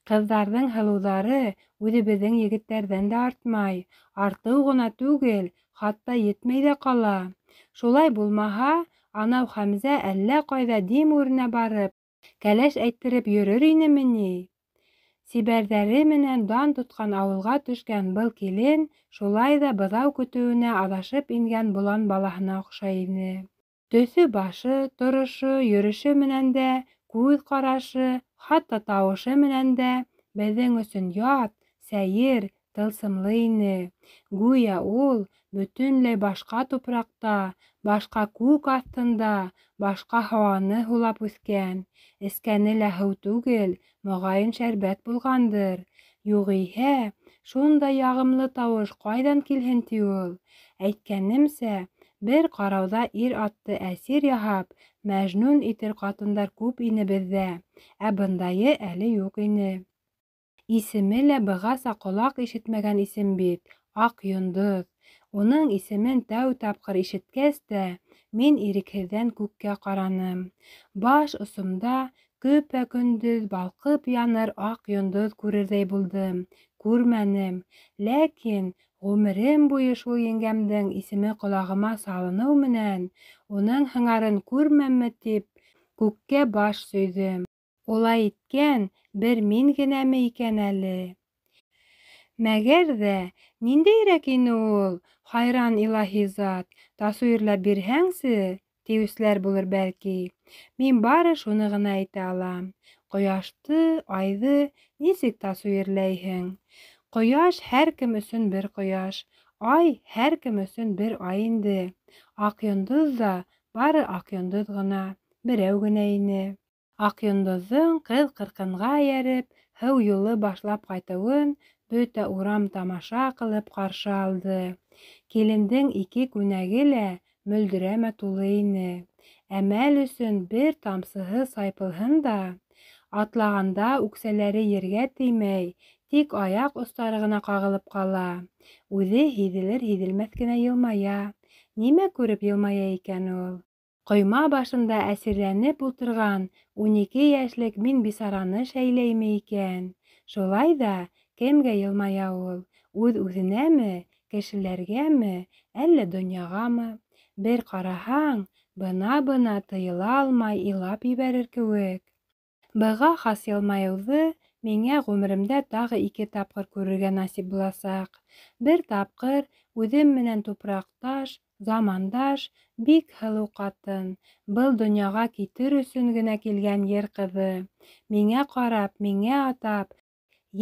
Ҡыҙҙарҙың һылыуҙары үҙебеҙҙең егеттәрҙән дә артмай. Артыу ғына түгел, хатта етмәй ҙә ҡала. Шулай булмаһа, анау Хәмзә әллә ҡайҙа дим үренә барып, кәләш әйттереп йөрөр инеме ни? Сибәрҙәре менән дан тотҡан ауылға төшкән был килен шулай ҙа быҙау көтөүенә аҙашып ингән болан балаһына оҡшай ине. Төҫө-башы, торошо, йөрөшө менән дә, күҙ ҡарашы, хатта тауышы менән дә беҙҙең өсөн ят, сәйер, тылсымлы ине. Гүйә ул бөтөнләй башҡа тупраҡта, башҡа күк аҫтында, башҡа һауаны һулап үҫкән. Эскәне лә һыу түгел, моғайын шәрбәт булғандыр. Юғиһә, шундай яғымлы тауыш ҡайҙан килһен ти ул? Әйткәнемсә, бер ҡарауҙа ир-атты әсир яһап, мәжнүн итер ҡатындар күп ине беҙҙә, ә бындайы әле юҡ ине. Исеме лә бығаса ҡолаҡ ишетмәгән исем бит, Аҡ йондоҙ. Уның исемен тәү тапҡыр ишеткәс тә, мин ирекһеҙҙән күккә ҡараным. Баш осомда көпә-көндөҙ балҡып яныр аҡ йондоҙ күрерҙәй булдым. Күрмәнем, ләкин ғүмерем буйы шул еңгәмдең исеме ҡолағыма салыныу менән, уның һыңарын күрмәмме тип, күккә баш сөйҙөм. Улай иткән бер мин генәме икән әле? Мәгәр ҙә, ниндәйерәк ине ул, хайран илаһи зат, тасуирләп бирһәңсе, тиеүселәр булыр бәлки. Мин бары шуны ғына әйтә алам. Ҡояшты, айҙы нисек тасуирләйһең? Ҡояш һәр кем өсөн бер ҡояш, ай һәр кем өсөн бер ай инде. Аҡ йондоҙ ҙа бары аҡ йондоҙ ғына, берәү генә ине. Аҡ йондоҙҙоң ҡыҙ ҡырҡынға эйәреп, һыу юлы башлап ҡайтыуын бөтә урам тамаша ҡылып ҡаршы алды. Килендең ике күнәге лә мөлдөрәмә тулы ине. Әмәл өсөн бер тамсыһы сайпылһын да, атлағанда үксәләре ергә теймәй, тик аяҡ остары ғына ҡағылып ҡала. Үҙе һиҙелер-һиҙелмәҫ кенә йылмая. Нимә күреп йылмая икән ул? Ҡойма башында әсирләнеп ултырған 12 йәшлек мин бисараны шәйләйме икән? Шулай ҙа кемгә йылмая ул? Үҙ-үҙенәме, кешеләргәме, әллә донъяғамы? Бер ҡараһаң, бына-бына тыйыла алмай илап ебәрер кеүек. Быға хас йылмайыуҙы миңә ғүмеремдә тағы 2 тапҡыр күрергә насип буласаҡ. Бер тапҡыр үҙем менән тупраҡташ, замандаш, бик һылыу ҡатын, был донъяға китер өсөн генә килгән ер ҡыҙы. Миңә ҡарап, миңә атап,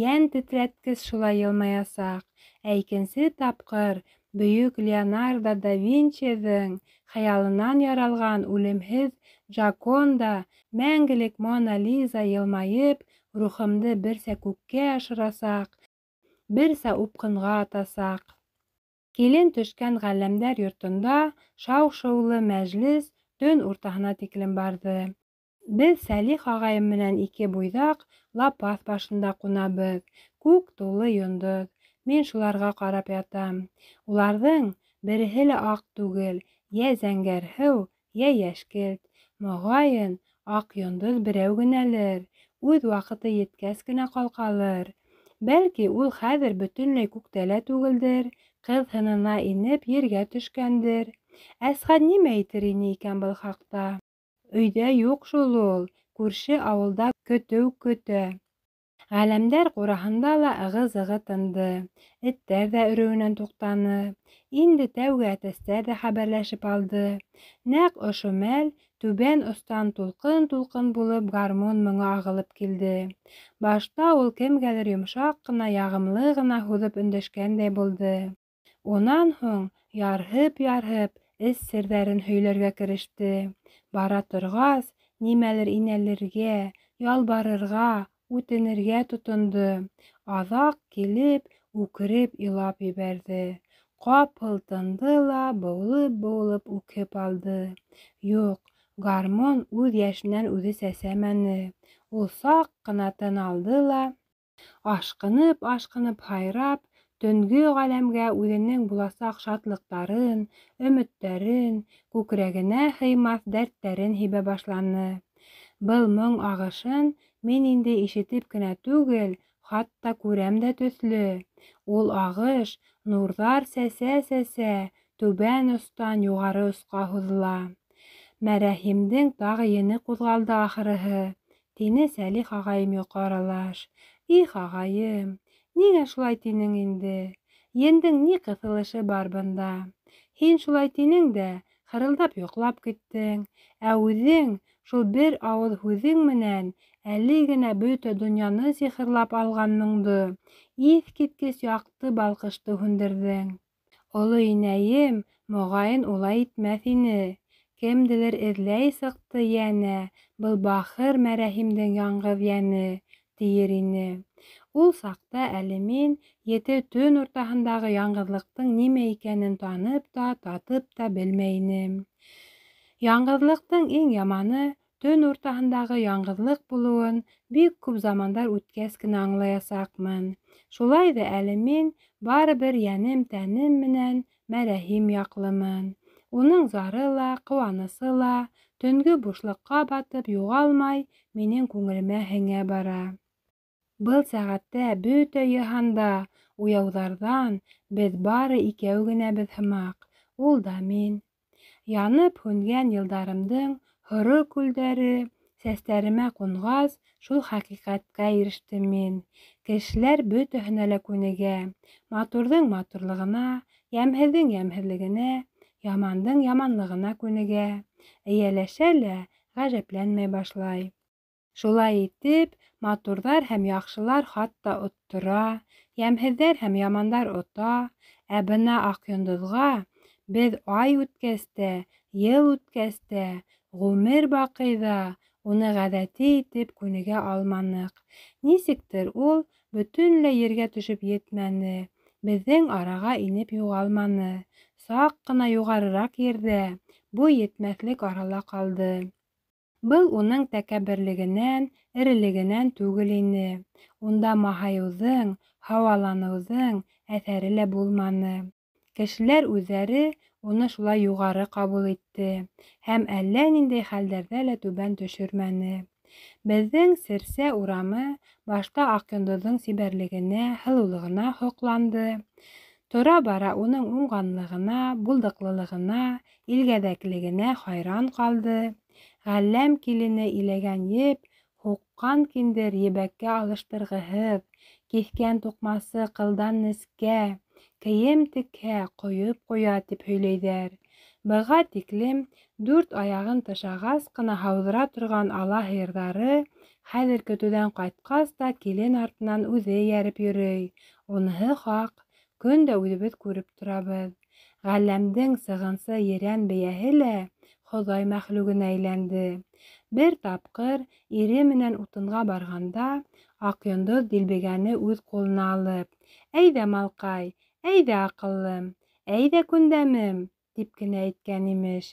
йән тетрәткес шулай йылмаясаҡ. Ә икенсе тапҡыр бөйөк Леонардо да Винчиҙың хыялынан яралған үлемһеҙ Джаконда, мәңгелек Мона Лиза йылмайып, рухымды берсә күккә ашырасаҡ, берсә упҡынға атасаҡ. Килен төшкән ғаләмдәр йортонда шау-шыулы мәжлес төн уртаһына тиклем барҙы. Беҙ Сәлих ағайым менән 2 буйҙаҡ лапаҫ башында ҡунабыҙ. Күк тулы йондоҙ. Мин шуларға ҡарап ятам. Уларҙың береһе лә аҡ түгел, йә зәңгәр һыу, йә йәшкелт. Моғайын, аҡ йондоҙ берәү генәлер. Үҙ ваҡыты еткәс кенә ҡалҡалыр. Бәлки, ул хәҙер бөтөнләй күктә лә түгелдер, ҡыҙ һынына инеп ергә төшкәндер. Әсғәт нимә әйтер ине икән был хаҡта? Өйҙә юҡ шул ул, күрше ауылда көтөү көтә. Ғаләмдәр ҡураһында ла ығы-зығы тынды. Эттәр ҙә өрөүенән туҡтаны. Инде тәүге әтәстәр ҙә хәбәрләшеп алды. Нәҡ ошо мәл түбән остан тулҡын-тулҡын булып гармун моңо ағылып килде. Башта ул кемгәлер йомшаҡ ҡына, яғымлы ғына һуҙып өндәшкәндәй булды. Унан һуң ярһып-ярһып эс серҙәрен һөйләргә кереште. Бара торғас, нимәлер инәлергә, ялбарырға, үтенергә тотондо. Аҙаҡ килеп, үкереп илап ебәрҙе. Ҡапыл тынды ла быуылып-быуылып үкһеп алды. Юҡ, Гармун үҙ йәшенән үҙе сәсәмәне. Ул саҡ ҡына тын алды ла, ашҡынып һайрап, төнгө ғаләмгә үҙенең буласаҡ шатлыҡтарын, өмөттәрен, күкрәгенә һыймаҫ дәрттәрен һибә башланы. Был моң ағышын мин инде ишетеп кенә түгел, хатта күрәм дә төҫлө. Ул ағыш нурҙар сәсә-сәсә түбән остан юғары осҡа һуҙыла. Мәрәһимдең тағы ене ҡуҙғалды ахырыһы, тине Сәлих ағайым йоҡо аралаш. Их, ағайым, ниңә шулай тинең инде? Ендең ни ҡыҫылышы бар бында? Һин шулай тинең дә, хырылдап йоҡлап киттең, ә үҙең шул бер ауыҙ һүҙең менән әле генә бөтә донъяны сихырлап алған моңдо, иҫ киткес яҡты балҡышты һүндерҙең. Оло инәйем, моғайын, улай итмәҫ ине. Кемделер эҙләй сыҡты йәнә, был бахыр Мәрәһимдең яңғыҙ йәне, тиер ине. Ул саҡта әле мин ете төн уртаһындағы яңғыҙлыҡтың нимә икәнен танып та, татып та белмәй инем. Яңғыҙлыҡтың иң яманы төн уртаһындағы яңғыҙлыҡ булыуын бик күп замандар үткәс кенә аңлаясаҡмын. Шулай ҙа әле мин барыбер йәнем-тәнем менән Мәрәһим яҡлымын. Уның зары ла, ҡыуанысы ла төнгө бушлыҡҡа батып юғалмай минең күңелемә һеңә бара. Был сәғәттә бөтә йыһанда, уяуҙарҙан беҙ бары икәү генәбеҙ һымаҡ, ул да мин. Янып һүнгән йылдарымдың һоро күлдәре сәстәремә ҡунғас, шул хәҡиҡәткә ирештем мин. Кешеләр бөтәһенә лә күнегә. Матурҙың матурлығына, йәмһеҙҙең йәмһеҙлегенә, ямандың яманлығына күнегә. Эйәләшә лә ғәжәпләнмәй башлай. Шулай итеп, матурҙар һәм яҡшылар хатта оттора, йәмһеҙҙәр һәм ямандар ота, ә бына Аҡйондоҙға беҙ ай үткәс тә, йыл үткәс тә, ғүмер баҡый ҙа уны ғәҙәти итеп күнегә алманыҡ. Нисектер ул бөтөнләй ергә төшөп етмәне, беҙҙең араға инеп юғалманы. Саҡ ҡына юғарыраҡ ерҙә, буй етмәҫлек арала ҡалды. Был уның тәкәбберлегенән, эрелегенән түгел ине. Унда маһайыуҙың, һауаланыуҙың әҫәре лә булманы. Кешеләр үҙҙәре уны шулай юғары ҡабул итте һәм әллә ниндәй хәлдәрҙә лә түбән төшөрмәне. Беҙҙең Серсә урамы башта Аҡйондоҙҙоң сибәрлегенә, һылыулығына һоҡланды. Тора-бара уның уңғанлығына, булдыҡлылығына, илгәҙәклегенә хайран ҡалды. Ғәлләм килене иләгән еп, һуҡҡан киндер ебәккә алыштырғыһыҙ, киҫкән туҡмасы ҡылдан нескә, кейем текһә ҡойоп ҡуя, тип һөйләйҙәр. Быға тиклем 4 аяғын тышағас ҡына һауҙыра торған ала һыйырҙары хәҙер көтөүҙән ҡайтҡас та килен артынан үҙе эйәреп йөрөй. Уныһы хаҡ, көн дә үҙебеҙ күреп торабыҙ. Ғәлләмдең сығынсы ерән бейәһе лә Хоҙай мәхлүгенә әйләнде. Бер тапҡыр ире менән утынға барғанда, Аҡйондоҙ дилбегәне үҙ ҡулына алып: «Әйҙә, малҡай, әйҙә, аҡыллым, әйҙә, күндәмем», тип кенә әйткән имеш.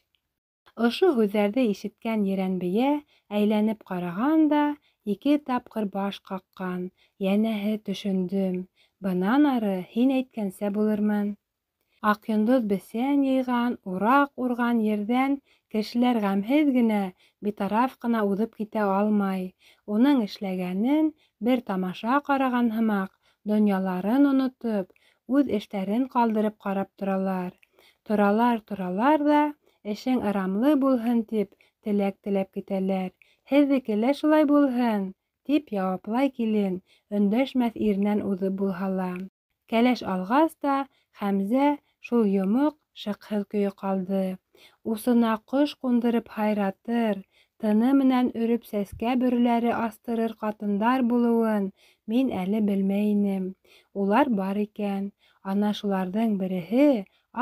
Ошо һүҙҙәрҙе ишеткән Ерәнбейә әйләнеп ҡараған да 2 тапҡыр баш ҡаҡҡан. Йәнәһе, төшөндөм. Бынан ары һин әйткәнсә булырмын. Аҡйондоҙ бесән йыйған, ураҡ урған ерҙән кешеләр ғәмһеҙ генә, битараф ҡына уҙып китә алмай. Уның эшләгәнен бер тамаша ҡараған һымаҡ, донъяларын онотоп, үҙ эштәрен ҡалдырып ҡарап торалар. Торалар ҙа, эшең ырамлы булһын тип, теләк теләп китәләр. Һеҙҙеке лә шулай булһын, тип яуаплай килен, өндәшмәҫ иренән уҙып булһа ла. Кәләш алғас та, Хәмзә шул йомоҡ, шыҡһыҙ көйө ҡалды. Усына ҡош ҡундырып һайратыр, тыны менән өрөп сәскә бөрөләре астырыр ҡатындар булыуын мин әле белмәй инем. Улар бар икән. Ана шуларҙың береһе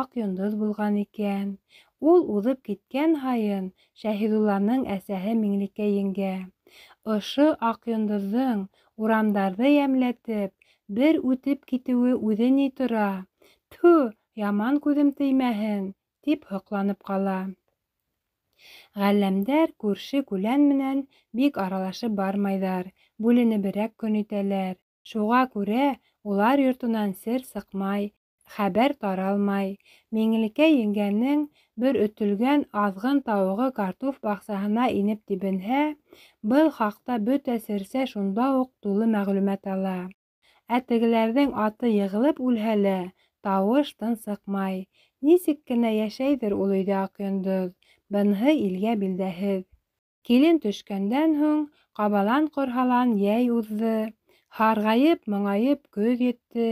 Аҡйондоҙ булған икән. Ул уҙып киткән һайын Шәһиҙулланың әсәһе Миңлекәй еңгә: «Ошо Аҡйондоҙҙоң урамдарҙы йәмләтеп бер үтеп китеүе үҙе ни тора? Тфү, яман күҙем теймәһен», тип һоҡланып ҡала. Ғалләмдәр күрше-күлән менән бик аралашып бармайҙар, бүленеберәк көн итәләр. Шуға күрә улар йортонан сер сыҡмай, хәбәр таралмай. Миңлекәй еңгәнең бер өтөлгән аҙғын тауығы картуф баҡсаһына инеп тибенһә, был хаҡта бөтә серсә шунда уҡ тулы мәғлүмәт ала. Ә тегеләрҙең аты йығылып үлһә лә, тауыш тын сыҡмай. Нисек кенә йәшәйҙер ул өйҙә Аҡйондоҙ, быныһы илгә билдәһеҙ. Килен төшкәндән һуң, ҡабалан-ҡорһалан йәй уҙҙы. Һарғайып-моңайып көҙ етте.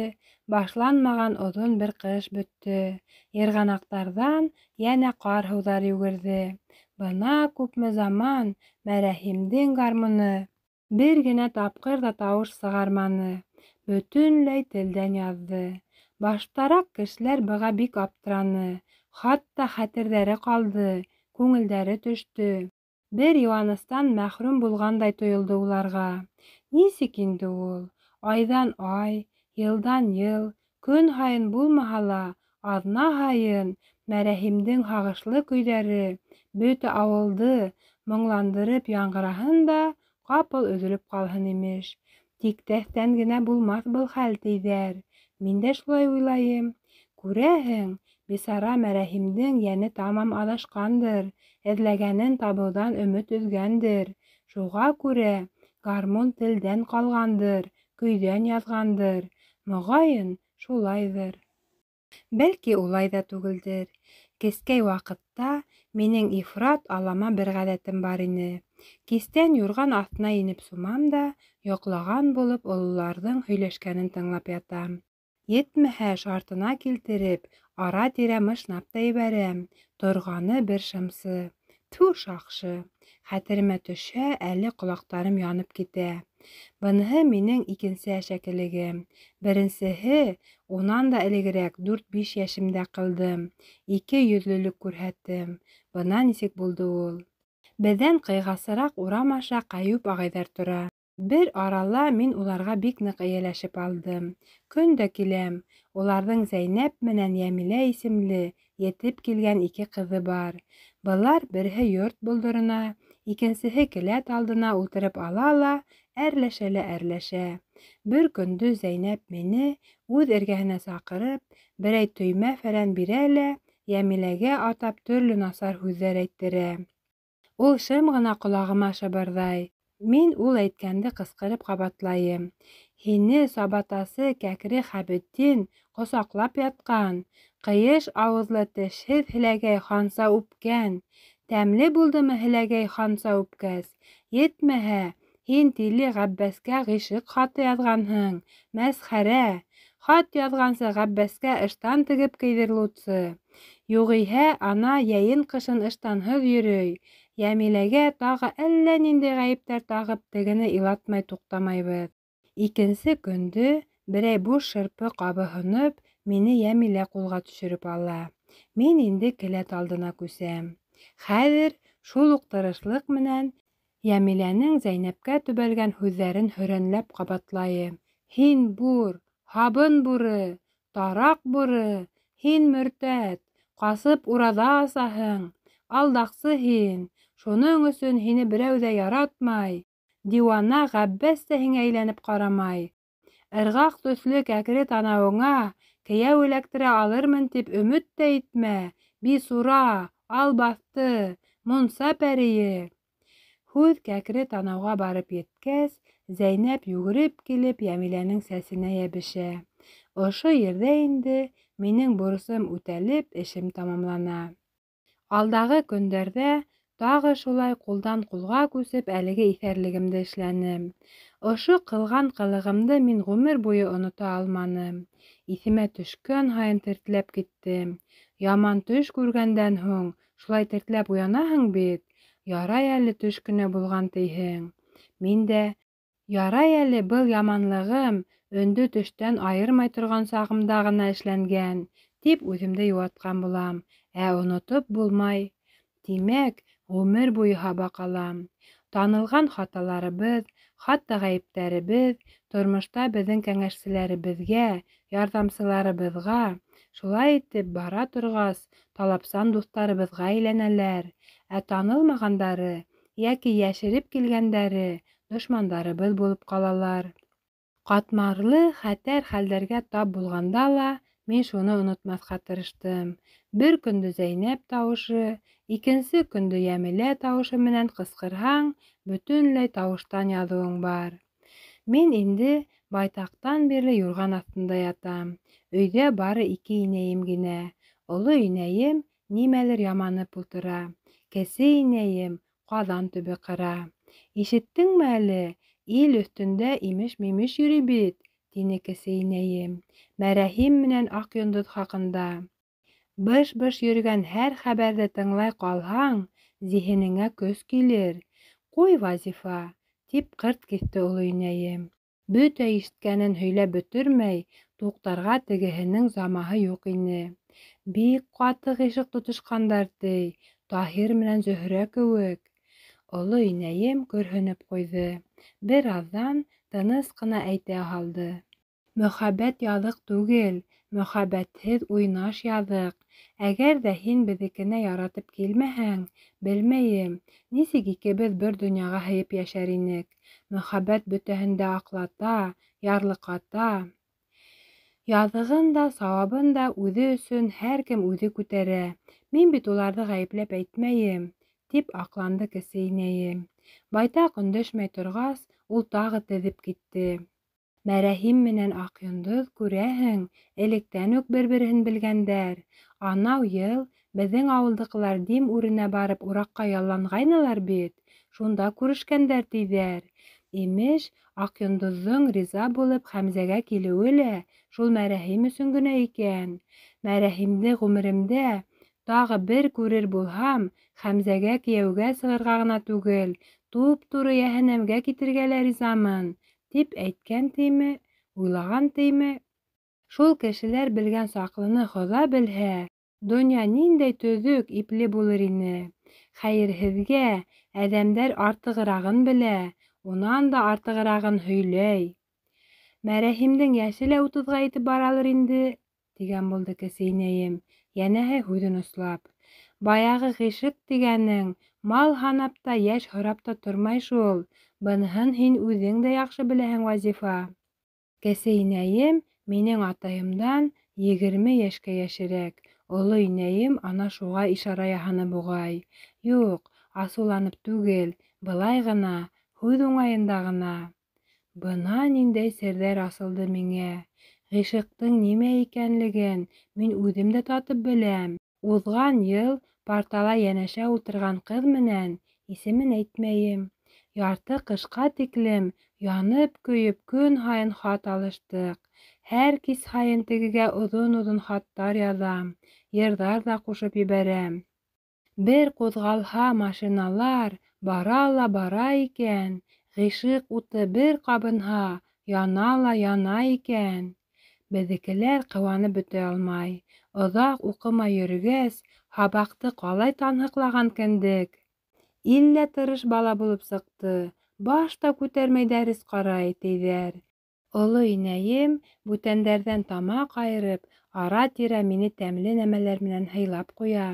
Башланмаған оҙон бер ҡыш бөттө. Йырғанаҡтарҙан йәнә ҡар һыуҙар йүгерҙе. Бына күпме заман мәрәһимдең гармуны бер генә тапҡыр ҙа тауыш сығарманы. Бөтөнләй телдән яҙҙы. Баштараҡ кешеләр быға бик аптыраны. Хатта хәтерҙәре ҡалды, күңелдәре төштө. Бер йыуаныстан мәхрүм булғандай тойолдо уларға. Нисек инде ул? Айҙан ай, йылдан йыл, көн һайын булмаһа ла, аҙна һайын мәрәһимдең һағышлы көйҙәре бөтә ауылды моңландырып яңғыраһын да ҡапыл өҙөлөп ҡалһын имеш. Тиктәҫтән генә булмаҫ был хәл, тиҙәр. Мин дә шулай уйлайым. Күрәһең, бисара мәрәһимдең йәне тамам аҙашҡандыр, эҙләгәнен табыуҙан өмөт өҙгәндер. Шуға күрә гармун телдән ҡалғандыр, көйҙән яҙғандыр. Моғайын, шулайҙыр. Бәлки, улай ҙа түгелдер. Кескәй ваҡытта минең ифрат алама бер ғәҙәтем бар ине. Кистән юрған аҫтына инеп сумам да, йоҡлаған булып ололарҙың һөйләшкәнен тыңлап ятам. Етмәһә, шартына килтереп, ара-тирә мышнап та ебәрәм. Торғаны бер шымсы. Тфү, шаҡшы. Хәтеремә төшһә, әле ҡолаҡтарым янып китә. Быныһы минең икенсе әшәкелегем. Беренсеһе, унан да элегерәк 4-5 йәшемдә ҡылдым. 2 йөҙлөлөк күрһәттем. Бына нисек булды ул. Беҙҙән ҡыйғасыраҡ урам аша Ҡәйүп ағайҙар тора. Бер арала мин уларға бик ныҡ эйәләшеп алдым. Көн дә киләм. Уларҙың Зәйнәп менән Йәмилә исемле етеп килгән 2 ҡыҙы бар. Былар береһе йорт болдорона, икенсеһе келәт алдына ултырып ала ла, әрләшә лә әрләшә. Бер көндө Зәйнәп мине үҙ эргәһенә саҡырып, берәй төймә-фәлән бирә лә, Йәмиләгә атап төрлө насар һүҙҙәр әйттерә. Ул шым ғына ҡолағыма шыбырҙай. Мин ул әйткәнде ҡысҡырып ҡабатлайым. Һине сабатасы Кәкре Хәбетдин ҡосаҡлап ятҡан. Ҡыйыш ауыҙлы тешһеҙ һеләгәй Ханса үпкән. Тәмле булдымы һеләгәй Ханса үпкәс? Етмәһә, һин Тиле Ғәббәскә ғишыҡ хаты яҙғанһың. Мәсхәрә! Хат яҙғансы Ғәббәскә ыштан тегеп кейҙер лутсы. Юғиһә, ана йәйен-ҡышын ыштанһыҙ йөрөй. Йәмиләгә тағы әллә ниндәй ғәйептәр тағып тегене илатмай туҡтамайбыҙ. Икенсе көндө, берәй буш шырпы ҡабы һоноп, мине Йәмилә ҡулға төшөрөп ала. Мин инде келәт алдына күсәм. Хәҙер шул уҡ тырышлыҡ менән Йәмиләнең Зәйнәпкә төбәлгән һүҙҙәрен һөрәнләп ҡабатлайым. Һин бур, һабын буры, тараҡ буры, һин мөртәт, ҡасып ураҙа асаһың, алдаҡсы һин, шуның өсөн һине берәү ҙә яратмай, диуана Ғәббәс тә һиңә әйләнеп ҡарамай. Ырғаҡ төҫлө кәкре танауыңа кейәү эләктерә алырмын тип өмөт тә итмә, бисура, албаҫты, мунса пәрейе. Һүҙ кәкре танауға барып еткәс, Зәйнәп йүгереп килеп Йәмиләнең сәсенә йәбешә. Ошо ерҙә инде минең бурысым үтәлеп, эшем тамамлана. Алдағы көндәрҙә тағы шулай ҡулдан ҡулға күсеп әлеге иҫәрлегемде эшләнем. Ошо ҡылған ҡылығымды мин ғүмер буйы онота алманым. Иҫемә төшкән һайын тертләп киттем. Яман төш күргәндән һуң шулай тертләп уянаһың бит. Ярай әле төш кенә булған тиһең. Мин дә, ярай әле был яманлығым өндө төштән айырмай торған сағымда ғына эшләнгән, тип үҙемде йыуатҡан булам. Ә онотоп булмай. Тимәк, ғүмер буйы һаба ҡалам. Танылған хаталарыбыҙ, хатта ғәйептәребеҙ, тормошта беҙҙең кәңәшселәребеҙгә, ярҙамсыларыбыҙға, Шулай итеп, бара торгас, талапсан дуҫтарыбыҙға әйләнәләр, ә танылмағандары йәки йәшереп килгәндәре дошмандарыбыҙ булып ҡалалар. Ҡатмарлы, хәтәр хәлдәргә тап булғанда ла мин шуны онотмаҫҡа тырыштым. Бер көндө Зәйнәп тауышы, икенсе көндө Йәмилә тауышы менән ҡысҡырһаң, бөтөнләй тауыштан яҙыуың бар. Мин инде байтаҡтан бирле юрған аҫтында ятам. Өйҙә бары 2 инәйем генә. Оло инәйем нимәлер яманып ултыра. Кесе инәйем ҡаҙан төбө ҡыра. Ишеттеңме әле? Ил өҫтөндә имеш-мимеш йөрөй бит, тине кесе инәйем. Мәрәһим менән Аҡйондоҙ хаҡында. Быш-быш йөрөгән һәр хәбәрҙе тыңлай ҡалһаң, зиһенеңә көс килер. Ҡуй, Вазифа, тип ҡырт киҫте оло инәйем. Бөтә ишеткәнен һөйләп бөтөрмәй, туҡтарға тегеһенең замаһы юҡ ине. Бик ҡаты ғишыҡ тотошҡандар, ти, Таһир менән Зөһрә кеүек. Оло инәйем көрһөнөп ҡуйҙы. Бер аҙҙан тыныс ҡына әйтә һалды. Мөхәббәт яҙыҡ түгел, мөхәббәтһеҙ уйнаш яҙыҡ. Әгәр ҙә һин беҙҙекенә яратып килмәһәң, белмәйем, нисек икебеҙ бер донъяға һыйып йәшәр инек. Мөхәббәт бөтәһен дә аҡлата, ярлыҡата. Яҙығын да, сауабын да үҙе өсөн һәр кем үҙе күтәрә. Мин бит уларҙы ғәйепләп әйтмәйем, тип аҡланды кесе инәйем. Байтаҡ өндәшмәй торғас, ул тағы теҙеп китте. Мәрәһим менән Аҡйондоҙ, күрәһең, электән үк бер-береһен белгәндәр. Анау йыл беҙҙең ауылдыҡылар Дим үренә барып ураҡҡа ялланғайнылар бит. Шунда күрешкәндәр, тиҙәр. Имеш, Аҡйондоҙҙоң риза булып Хәмзәгә килеүе лә шул мәрәһим өсөн генә икән. Мәрәһимде ғүмеремдә тағы бер күрер булһам, Хәмзәгә кейәүгә сығырға ғына түгел, туп-туры йәһәннәмгә китергә лә ризамын, тип әйткән тиме, уйлаған тиме. Шул кешеләр белгән саҡлыны Хоҙа белһә, донъя ниндәй төҙөк, ипле булыр ине. Хәйерһеҙгә әҙәмдәр артығырағын белә, унан да артығырағын һөйләй. Мәрәһимдең йәше лә 30-ға етеп баралыр инде, тигән булды кесе инәйем, йәнәһе һүҙен ослап. Баяғы ғишыҡ тигәнең мал һанап та, йәш һорап та тормай шул. Быныһын һин үҙең дә яҡшы беләһең, Вазифа. Кесе инәйем минең атайымдан 20 йәшкә йәшерәк. Оло инәйем ана шуға ишара яһаны буғай. Юҡ, асыуланып түгел, былай ғына, һүҙ уңайында ғына. Бына ниндәй серҙәр асылды миңә. Ғишыҡтың нимә икәнлеген мин үҙем дә татып беләм. Уҙған йыл партала йәнәшә ултырған ҡыҙ менән, исемен әйтмәйем, ярты ҡышҡа тиклем янып көйөп көн һайын хат алыштыҡ. Һәр кис һайын тегегә оҙон-оҙон хаттар яҙам, йырҙар ҙа ҡушып ебәрәм. Бер ҡуҙғалһа машиналар, бара ла бара икән. Ғишыҡ уты бер ҡабынһа, яна ла яна икән. Беҙҙекеләр ҡыуанып бөтә алмай. Оҙаҡ уҡымай йөрөгәс, һабаҡты ҡалай танһыҡлаған кендек. Иллә тырыш бала булып сыҡты. Баш та күтәрмәй дәрес ҡарай, тиҙәр. Оло инәйем бүтәндәрҙән тамаҡ айырып, ара-тирә мине тәмле нәмәләр менән һыйлап ҡуя.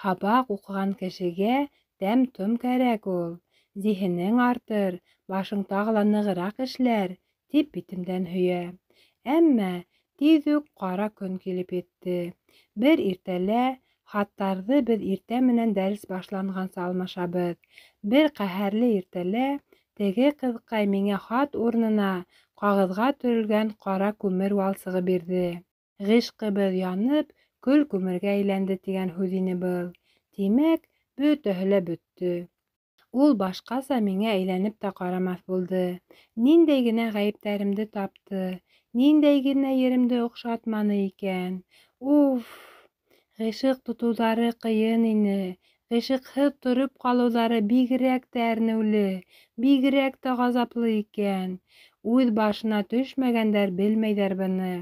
Һабаҡ уҡыған кешегә тәм-том кәрәк ул. Зиһенең артыр, башың тағы ла нығыраҡ эшләр, тип битемдән һөйә. Әммә тиҙ үк ҡара көн килеп етте. Бер иртәлә хаттарҙы беҙ иртә менән дәрес башланғансы алмашабыҙ. Бер ҡәһәрле иртәлә теге ҡыҙыҡай миңә хат урынына ҡағыҙға төрөлгән ҡара күмер валсығы бирҙе. Ғишҡыбыҙ янып, көл күмергә әйләнде тигән һүҙ ине был. Тимәк, бөтәһе лә бөттө. Ул башҡаса миңә әйләнеп тә ҡарамаҫ булды. Ниндәй генә ғәйептәремде тапты, ниндәй генә еремде оҡшатманы икән. Уф! Ғишыҡ тотоуҙары ҡыйын ине. Ғишыҡһыҙ тороп ҡалыуҙары бигерәк тә әрнеүле, бигерәк тә ғазаплы икән. Үҙ башына төшмәгәндәр белмәйҙәр быны.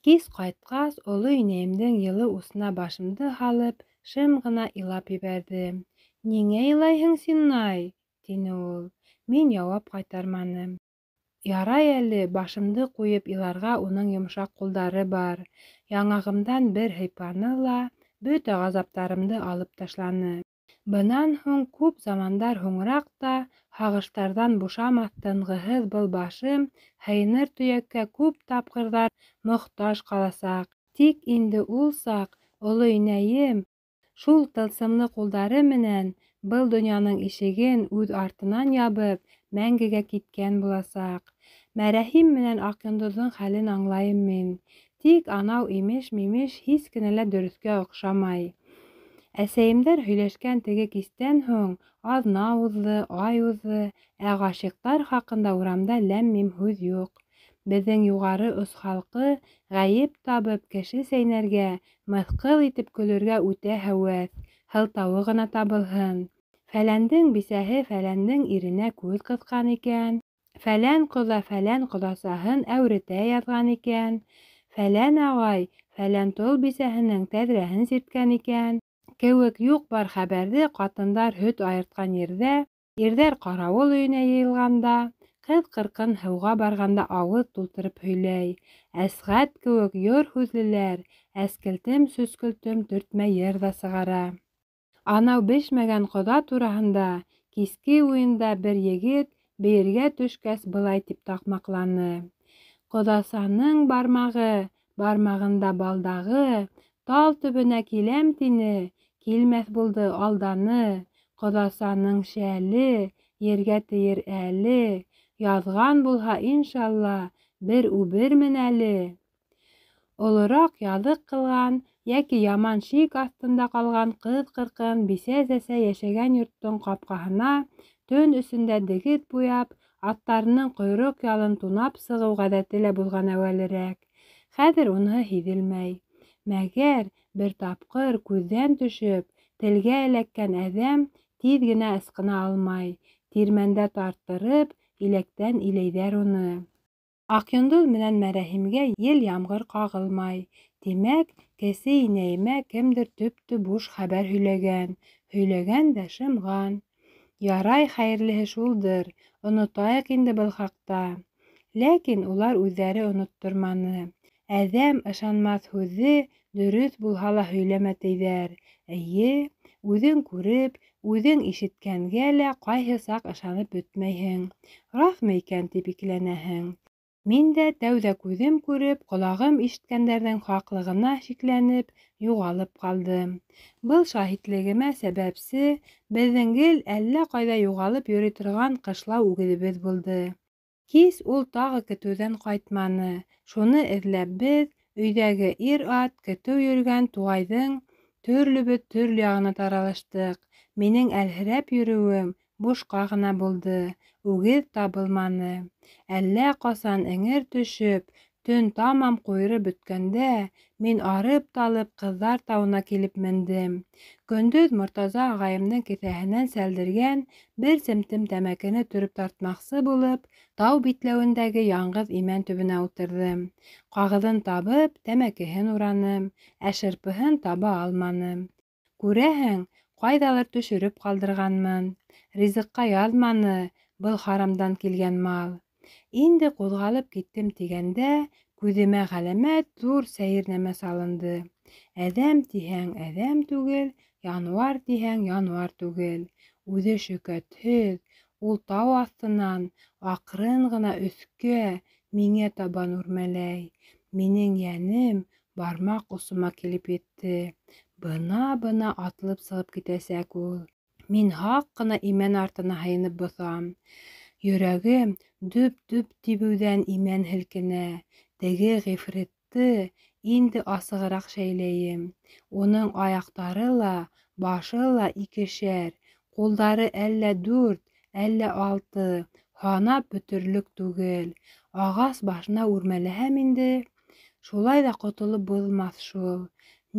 Кис ҡайтҡас, оло инәйемдең йылы усына башымды һалып, шым ғына илап ебәрҙем. «Ниңә илайһың син, Най?» — тине ул. Мин яуап ҡайтарманым. Ярай әле башымды ҡуйып иларға уның йомшаҡ ҡулдары бар. Яңағымдан бер һыйпаны ла бөтә ғазаптарымды алып ташланы. Бынан һуң күп замандар һуңыраҡ та һағыштарҙан бушамаҫ тынғыһыҙ был башым һыйыныр төйәккә күп тапҡырҙар мохтаж ҡаласаҡ. Тик инде ул саҡ оло инәйем шул тылсымлы ҡулдары менән был донъяның ишеген үҙ артынан ябып мәңгегә киткән буласаҡ. Мәрәһим менән Аҡйондоҙҙоң хәлен аңлайым мин. Тик анау имеш-мимеш һис кенә лә дөрөҫкә оҡшамай. Әсәйемдәр һөйләшкән теге кистән һуң аҙна уҙҙы, ай уҙҙы, ә ғашиҡтар хаҡында урамда ләм-мим һүҙ юҡ. Беҙҙең юғары ос халҡы ғәйеп табып кеше сәйнәргә, мыҫҡыл итеп көлөргә үтә һәүәҫ. Һылтауы ғына табылһын. Фәләндең бисәһе фәләндең иренә күҙ ҡыҫҡан икән. Фәлән ҡоҙа фәлән ҡоҙасаһын әүрәтә яҙған икән. Фәлән ағай фәлән тол бисәһенең тәҙрәһен сирткән икән. Кеүек юҡ-бар хәбәрҙе ҡатындар һөт айыртҡан ерҙә, ирҙәр ҡарауыл өйөнә йыйылғанда, ҡыҙ ҡырҡын һыуға барғанда ауыҙ тултырып һөйләй. Әсғәт кеүек йор һүҙлеләр әскелтем-сөскөлтөм төртмә йыр ҙа сығара. Анау бешмәгән ҡоҙа тураһында киске уйында бер егет бейергә төшкәс былай тип таҡмаҡланы: «Ҡоҙасаның бармағы, бармағында балдағы, тал төбөнә киләм тине, килмәҫ булды алданы. Ҡоҙасаның шәле, ергә тейер әле, яҙған булһа, иншалла, бер үбермен әле». Олораҡ яҙыҡ ҡылған йәки яман шик аҫтында ҡалған ҡыҙ-ҡырҡын бисә-сәсә йәшәгән йорттоң ҡапҡаһына төн эсендә дегет буяп, аттарының ҡойроҡ ялын тунап сығыу ғәҙәте лә булған әүәлерәк. Хәҙер уныһы һиҙелмәй. Мәгәр бер тапҡыр күҙҙән төшөп, телгә эләккән әҙәм тиҙ генә ысҡына алмай. Тирмәндә тарттырып, иләктән иләйҙәр уны. Аҡйондоҙ менән мәрәһимгә ел-ямғыр ҡағылмай. Тимәк, кесе инәйемә кемдер төптө буш хәбәр һөйләгән. Һөйләгән дә шымған. Ярай, хәйерлеһе шулдыр, онотайыҡ инде был хаҡта. Ләкин улар үҙҙәре онотторманы. Әҙәм ышанмаҫ һүҙҙе дөрөҫ булһа ла һөйләмә, тиҙәр. Эйе, үҙең күреп, үҙең ишеткәнгә лә ҡайһы саҡ ышанып бөтмәйһең. Раҫмы икән тип икеләнәһең. Мин дә тәүҙә күҙем күреп, ҡолағым ишеткәндәрҙең хаҡлығына шикләнеп, юғалып ҡалдым. Был шаһитлегемә сәбәпсе беҙҙең гел әллә ҡайҙа юғалып йөрөй торған ҡышлау үгеҙебеҙ булды. Кис ул тағы көтөүҙән ҡайтманы. Шуны эҙләп беҙ өйҙәге ир-ат көтөү йөрөгән туғайҙың төрлөбөҙ төрлө яғына таралыштыҡ. Минең әлһерәп йөрөүем бушҡа ғына булды. Үгеҙ табылманы. Әллә ҡасан эңер төшөп, төн тамам ҡуйырып бөткәндә, мин арып-талып Ҡыҙҙар тауына килеп мендем. Көндөҙ Мортаза ағайымдың кеҫәһенән сәлдергән бер семтем тәмәкене төрөп тартмаҡсы булып, тау битләүендәге яңғыҙ имән төбөнә ултырҙым. Ҡағыҙын табып, тәмәкеһен ураным, ә шырпыһын таба алманым. Күрәһең, ҡайҙалыр төшөрөп ҡалдырғанмын. Ризыҡҡа яҙманы был харамдан килгән мал. Инде ҡуҙғалып киттем тигәндә, күҙемә ғәләмәт ҙур сәйер нәмә салынды. Әҙәм тиһәң әҙәм түгел, януар тиһәң януар түгел. Үҙе шөкәтһеҙ, ул тау аҫтынан аҡрын ғына өҫкә миңә табан үрмәләй. Минең йәнем бармаҡ осома килеп етте. Бына-бына атылып сығып китәсәк ул. Мин һаҡ ҡына имән артына һыйынып боҫам. Йөрәгем дөп-дөп тибеүҙән имән һелкенә. Теге ғифритты инде асығыраҡ шәйләйем. Уның аяҡтары ла, башы ла икешәр, ҡулдары әллә 4, әллә 6, һанап бөтөрлөк түгел. Ағас башына үрмәләһәм инде, шулай ҙа ҡотолоп булмаҫ шул.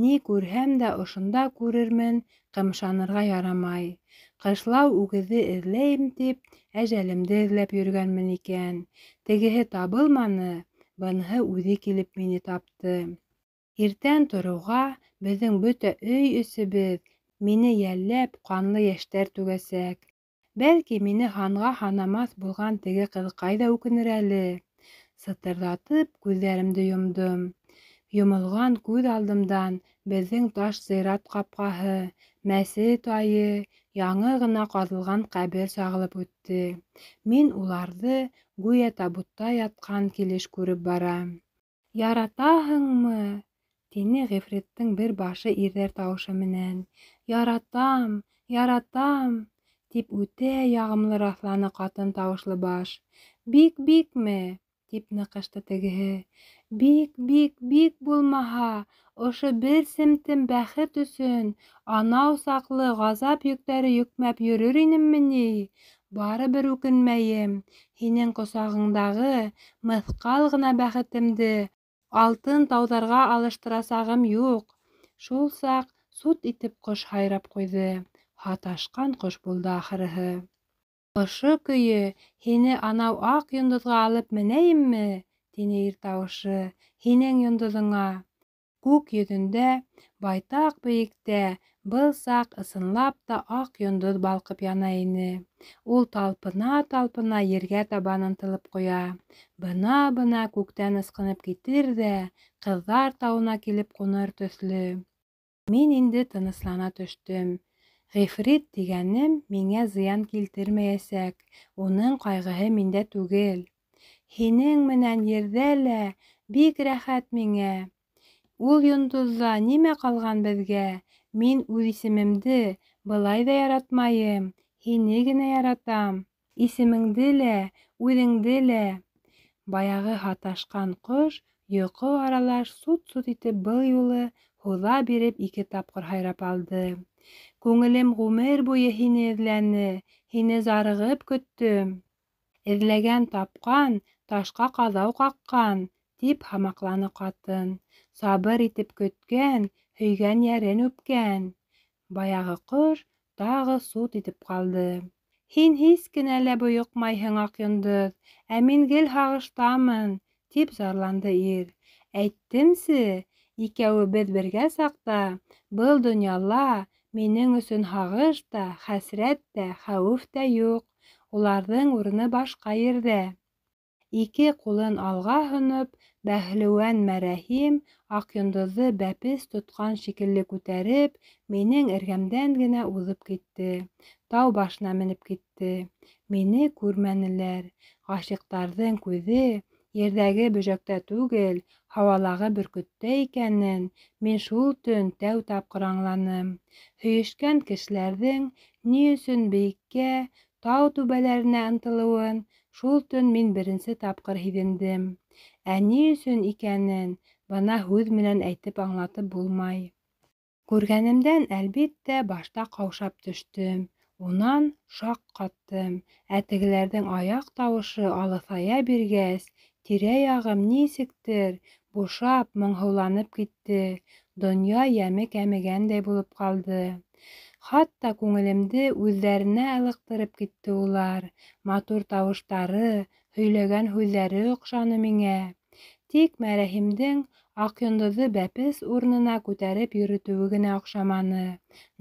Ни күрһәм дә ошонда күрермен, ҡымшанырға ярамай. Ҡышлау үгеҙе эҙләйем тип, әжәлемде эҙләп йөрөгәнмен икән. Тегеһе табылманы, быныһы үҙе килеп мине тапты. Иртән тороуға беҙҙең бөтә өй эсебеҙ мине йәлләп ҡанлы йәштәр түгәсәк. Бәлки, мине һанға һанамаҫ булған теге ҡыҙ ҡайҙа үкенер әле? Сытырҙатып күҙҙәремде йомдом. Йомолған күҙ алдымдан беҙҙең таш зыярат ҡапҡаһы, мәсет айы, яңы ғына ҡаҙылған ҡәбер сағылып үтте. Мин уларҙы гүйә табутта ятҡан килеш күреп барам. «Яратаһыңмы?» — тине ғифриттең бер башы ирҙәр тауышы менән. «Яратам, яратам!» — тип үтә яғымлы раҫланы ҡатын тауышлы баш. «Бик-бикме?» — тип ныҡышты тегеһе. «Бик, бик, бик булмаһа, ошо бер семтем бәхет өсөн анау саҡлы ғазап йөктәре йөкмәп йөрөр инемме ни? Барыбер үкенмәйем. Һинең ҡосағыңдағы мыҫҡал ғына бәхетемде алтын тауҙарға алыштырасағым юҡ». Шул саҡ сут итеп ҡош һайрап ҡуйҙы. Һаташҡан ҡош булды ахырыһы. «Ошо көйө һине анау аҡ йондоҙға алып менәйемме?» — тине ир тауышы. «Һинең йондоҙыңа». Күк йөҙөндә, байтаҡ бейектә, был саҡ ысынлап та аҡ йондоҙ балҡып яна ине. Ул талпына-талпына ергә табан ынтылып ҡуя. Бына-бына күктән ысҡынып китер ҙә Ҡыҙҙар тауына килеп ҡуныр төҫлө. Мин инде тыныслана төштөм. Ғифрит тигәнем миңә зыян килтермәйәсәк, уның ҡайғыһы миндә түгел. Һинең менән ерҙә лә бик рәхәт миңә. Ул йондоҙҙа нимә ҡалған беҙгә? Мин үҙ исемемде былай ҙа яратмайым, һине генә яратам. Исемеңде лә, үҙеңде лә. Баяғы һаташҡан ҡош йоҡо аралаш сут-сут итеп был юлы һуҙа биреп 2 тапҡыр һайрап алды. «Күңелем ғүмер буйы һине эҙләне, һине зарығып көттөм. Эҙләгән тапҡан, ташҡа ҡаҙау ҡаҡҡан», — тип һамаҡланы ҡатын. «Сабыр итеп көткән, һөйгән йәрен үпкән». Баяғы ҡош тағы сут итеп ҡалды. «Һин һис кенә лә бойоҡмайһың, аҡ йондоҙ, ә мин гел һағыштамын», — тип зарланды ир. «Әйттемсе, икәүебеҙ бергә саҡта был донъяла минең өсөн һағыш та, хәсрәт тә, хәүеф тә юҡ. Уларҙың урыны башҡа ерҙә». 2 ҡулын алға һоноп, бәһлеүән мәрәһим аҡ йондоҙҙо бәпес тотҡан шикелле күтәреп, минең эргәмдән генә уҙып китте. Тау башына менеп китте. Мине күрмәнеләр. Ғашиҡтарҙың күҙе ерҙәге бөжәктә түгел, һауалағы бөркөттә икәнен мин шул төн тәү тапҡыр аңланым. Һөйөшкән кешеләрҙең ни өсөн бейеккә, тау түбәләренә ынтылыуын шул төн мин беренсе тапҡыр һиҙендем. Ә ни өсөн икәнен бына һүҙ менән әйтеп аңлатып булмай. Күргәнемдән, әлбиттә, башта ҡаушап төштөм. Унан шаҡ ҡаттым. Ә тегеләрҙең аяҡ тауышы алыҫая биргәс, тирә-яғым нисектер бушап, моңһоуланып китте. Донъя йәме кәмегәндәй булып ҡалды. Хатта күңелемде үҙҙәренә ылыҡтырып китте улар. Матур тауыштары, һөйләгән һүҙҙәре оҡшаны миңә. Тик мәрәһимдең аҡ йондоҙҙо бәпес урынына күтәреп йөрөтөүе генә оҡшаманы,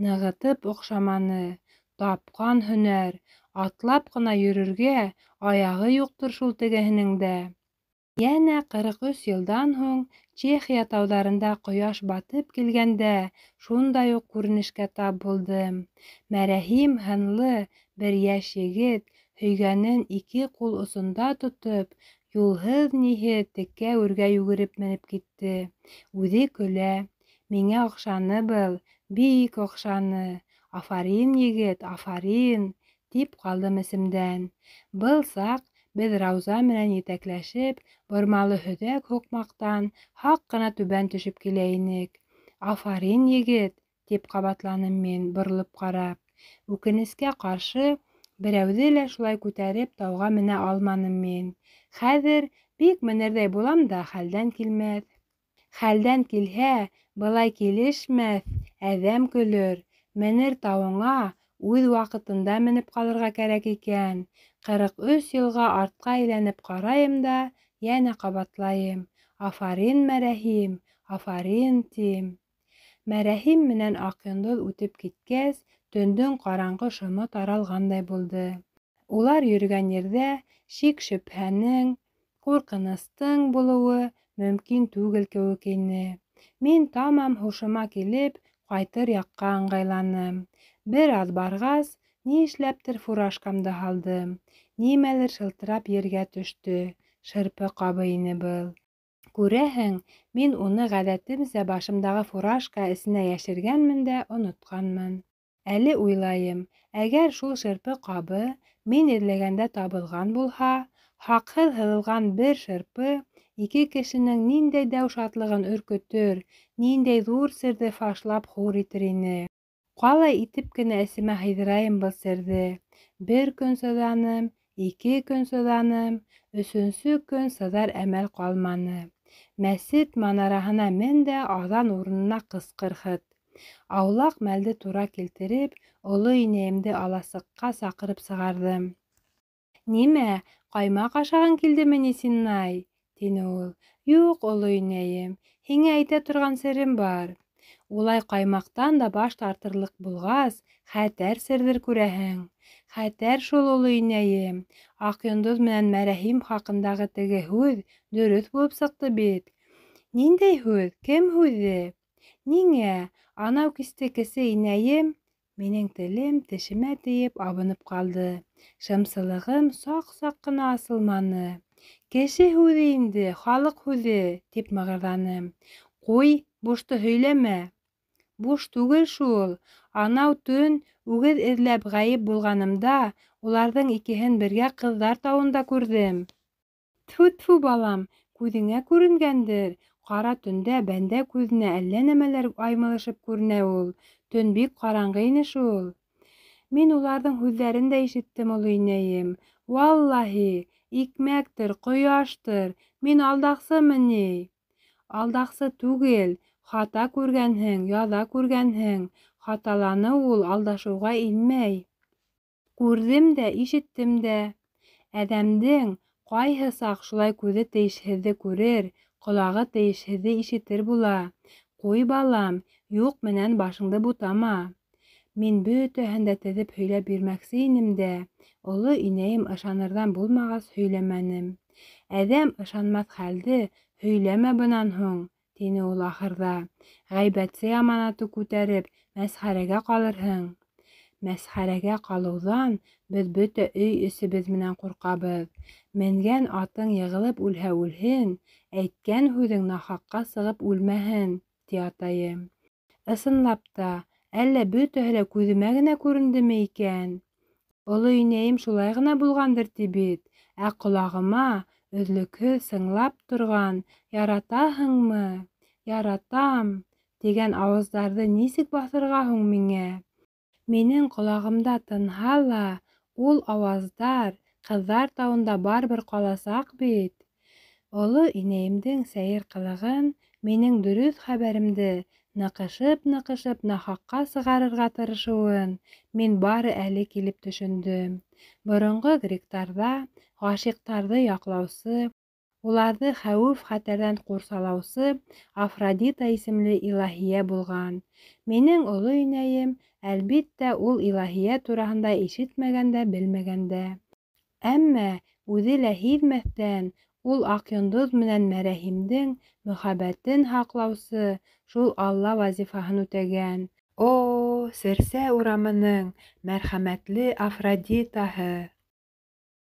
нығытып оҡшаманы. Тапҡан һөнәр, атлап ҡына йөрөргә аяғы юҡтыр шул тегеһенең дә. Йәнә 43 йылдан һуң Чехия тауҙарында ҡояш батып килгәндә шундай уҡ күренешкә тап булдым. Мәрәһим һынлы бер йәш егет, һөйгәнен 2 ҡул осонда тотоп, юлһыҙ-ниһеҙ текә үргә йүгереп менеп китте. Үҙе көлә. Миңә оҡшаны был, бик оҡшаны. «Афарин, егет, афарин», тип ҡалдым эсемдән. Был саҡ беҙ Рауза менән етәкләшеп, бормалы һөҙәк һуҡмаҡтан һаҡ ҡына түбән төшөп килә инек. «Афарин, егет», тип ҡабатланым мин, боролоп ҡарап. Үкенескә ҡаршы, берәүҙе лә шулай күтәреп тауға менә алманым мин. Хәҙер бик менерҙәй булам да хәлдән килмәҫ. Хәлдән килһә, былай килешмәҫ, әҙәм көлөр. Менер тауыңа үҙ ваҡытында менеп ҡалырға кәрәк икән. 43 йылға артҡа әйләнеп ҡарайым да, йәнә ҡабатлайым. «Афарин, мәрәһим, афарин», тим. Мәрәһим менән аҡ йондоҙ үтеп киткәс, төндөң ҡараңғы шомо таралғандай булды. Улар йөрөгән ерҙә шик-шөбһәнең, ҡурҡыныстың булыуы мөмкин түгел кеүек ине. Мин тамам һушыма килеп, ҡайтыр яҡҡа ыңғайланым. Бер аҙ барғас, ни эшләптер фуражкамды һалдым. Нимәлер шылтырап ергә төштө. Шырпы ҡабы ине был. Күрәһең, мин уны ғәҙәтемсә башымдағы фуражка эсенә йәшергәнмен дә онотҡанмын. Әле уйлайым, әгәр шул шырпы ҡабы мин эҙләгәндә табылған булһа, хаҡһыҙ һыҙылған бер шырпы ике кешенең ниндәй дәү шатлығын өркөтөр, ниндәй ҙур серҙе фашлап хур итер ине. Ҡалай итеп кенә эсемә һыйҙырайым был серҙе. Бер көн сыҙаным, 2 көн сыҙаным, 3-нсө көн сыҙар әмәл ҡалманы. Мәсет манараһына мен дә аҙан урынына ҡысҡырһыт. Аулаҡ мәлде тура килтереп, оло инәйемде аласыҡҡа саҡырып сығарҙым. «Нимә, ҡаймаҡ ашағың килдеме ни, Синнай?» — тине ул. «Юҡ, оло инәйем, һиңә әйтә торған серем бар. Улай ҡаймаҡтан да баш тартырлыҡ булғас, хәтәр серҙер күрәһең. Хәтәр шул, оло инәйем. Аҡйондоҙ менән мәрәһим хаҡындағы теге һүҙ дөрөҫ булып сыҡты бит». «Ниндәй һүҙ? Кем һүҙе?» «Ниңә, анау кисте кесе инәйем...» Минең телем тешемә тейеп абынып ҡалды. Шымсылығым саҡ-саҡ ҡына асылманы. «Кеше һүҙе инде, халыҡ һүҙе», — тип мығырҙаным. «Ҡуй, бушты һөйләмә». «Буш түгел шул. Анау төн үгеҙ эҙләп ғәйеп булғанымда, уларҙың икеһен бергә Ҡыҙҙар тауында күрҙем». «Тфү-тфү, балам, күҙеңә күренгәндер. Ҡара төндә бәндә күҙенә әллә нәмәләр аймылышып күренә ул. Төн бик ҡараңғы ине шул». Мин уларҙың һүҙҙәрен дә ишеттем, оло инәйем. Валлаһи, икмәктер, ҡояштыр. Мин алдаҡсымы ни? Алдаҡсы түгел. Хата күргәнһең, яҙа күргәнһең. Хаталаны ул, алдашыуға инмәй. Күрҙем дә, ишеттем дә. Әҙәмдең ҡайһы саҡ шулай күҙе тейешһеҙҙе күрер, ҡолағы тейешһеҙҙе ишетер була. Ҡуй, балам, юҡ менән башыңды бутама. Мин бөтәһен дә теҙеп һөйләп бирмәксе инем дә, оло инәйем ышанырҙан булмағас һөйләмәнем. «Әҙәм ышанмаҫ хәлде һөйләмә бынан һуң», — тине ул ахырҙа. «Ғәйбәтсе яманаты күтәреп, мәсхәрәгә ҡалырһың». Мәсхәрәгә ҡалыуҙан беҙ бөтә өй эсебеҙ менән ҡурҡабыҙ. Менгән атың йығылып үлһә үлһен, әйткән һүҙең нахаҡҡа сығып үлмәһен, ти атайым. Ысынлап та, әллә бөтәһе лә күҙемә генә күрендеме икән? Оло инәйем шулай ғына булғандыр ти бит, ә ҡолағыма өҙлөкһөҙ сыңлап торған «Яратаһыңмы? Яратам» тигән ауаздарҙы нисек баҫырға һуң миңә? Минең ҡолағымда тынһа ла, ул ауаздар Ҡыҙҙар тауында барыбер ҡаласаҡ бит. Оло инәйемдең сәйер ҡылығын, минең дөрөҫ хәбәремде ныҡышып-ныҡышып нахаҡҡа сығарырға тырышыуын мин бары әле килеп төшөндөм. Боронғо гректарҙа ғашиҡтарҙы яҡлаусы, уларҙы хәүеф-хәтәрҙән ҡурсалаусы Афродита исемле илаһиә булған. Минең оло инәйем, әлбиттә, ул илаһиә тураһында ишетмәгән дә, белмәгән дә. Әммә үҙе лә һиҙмәҫтән ул Аҡйондоҙ менән мәрәһимдең мөхәббәтен һаҡлаусы шул Алла вазифаһын үтәгән. О, Серсә урамының мәрхәмәтле Афродитаһы!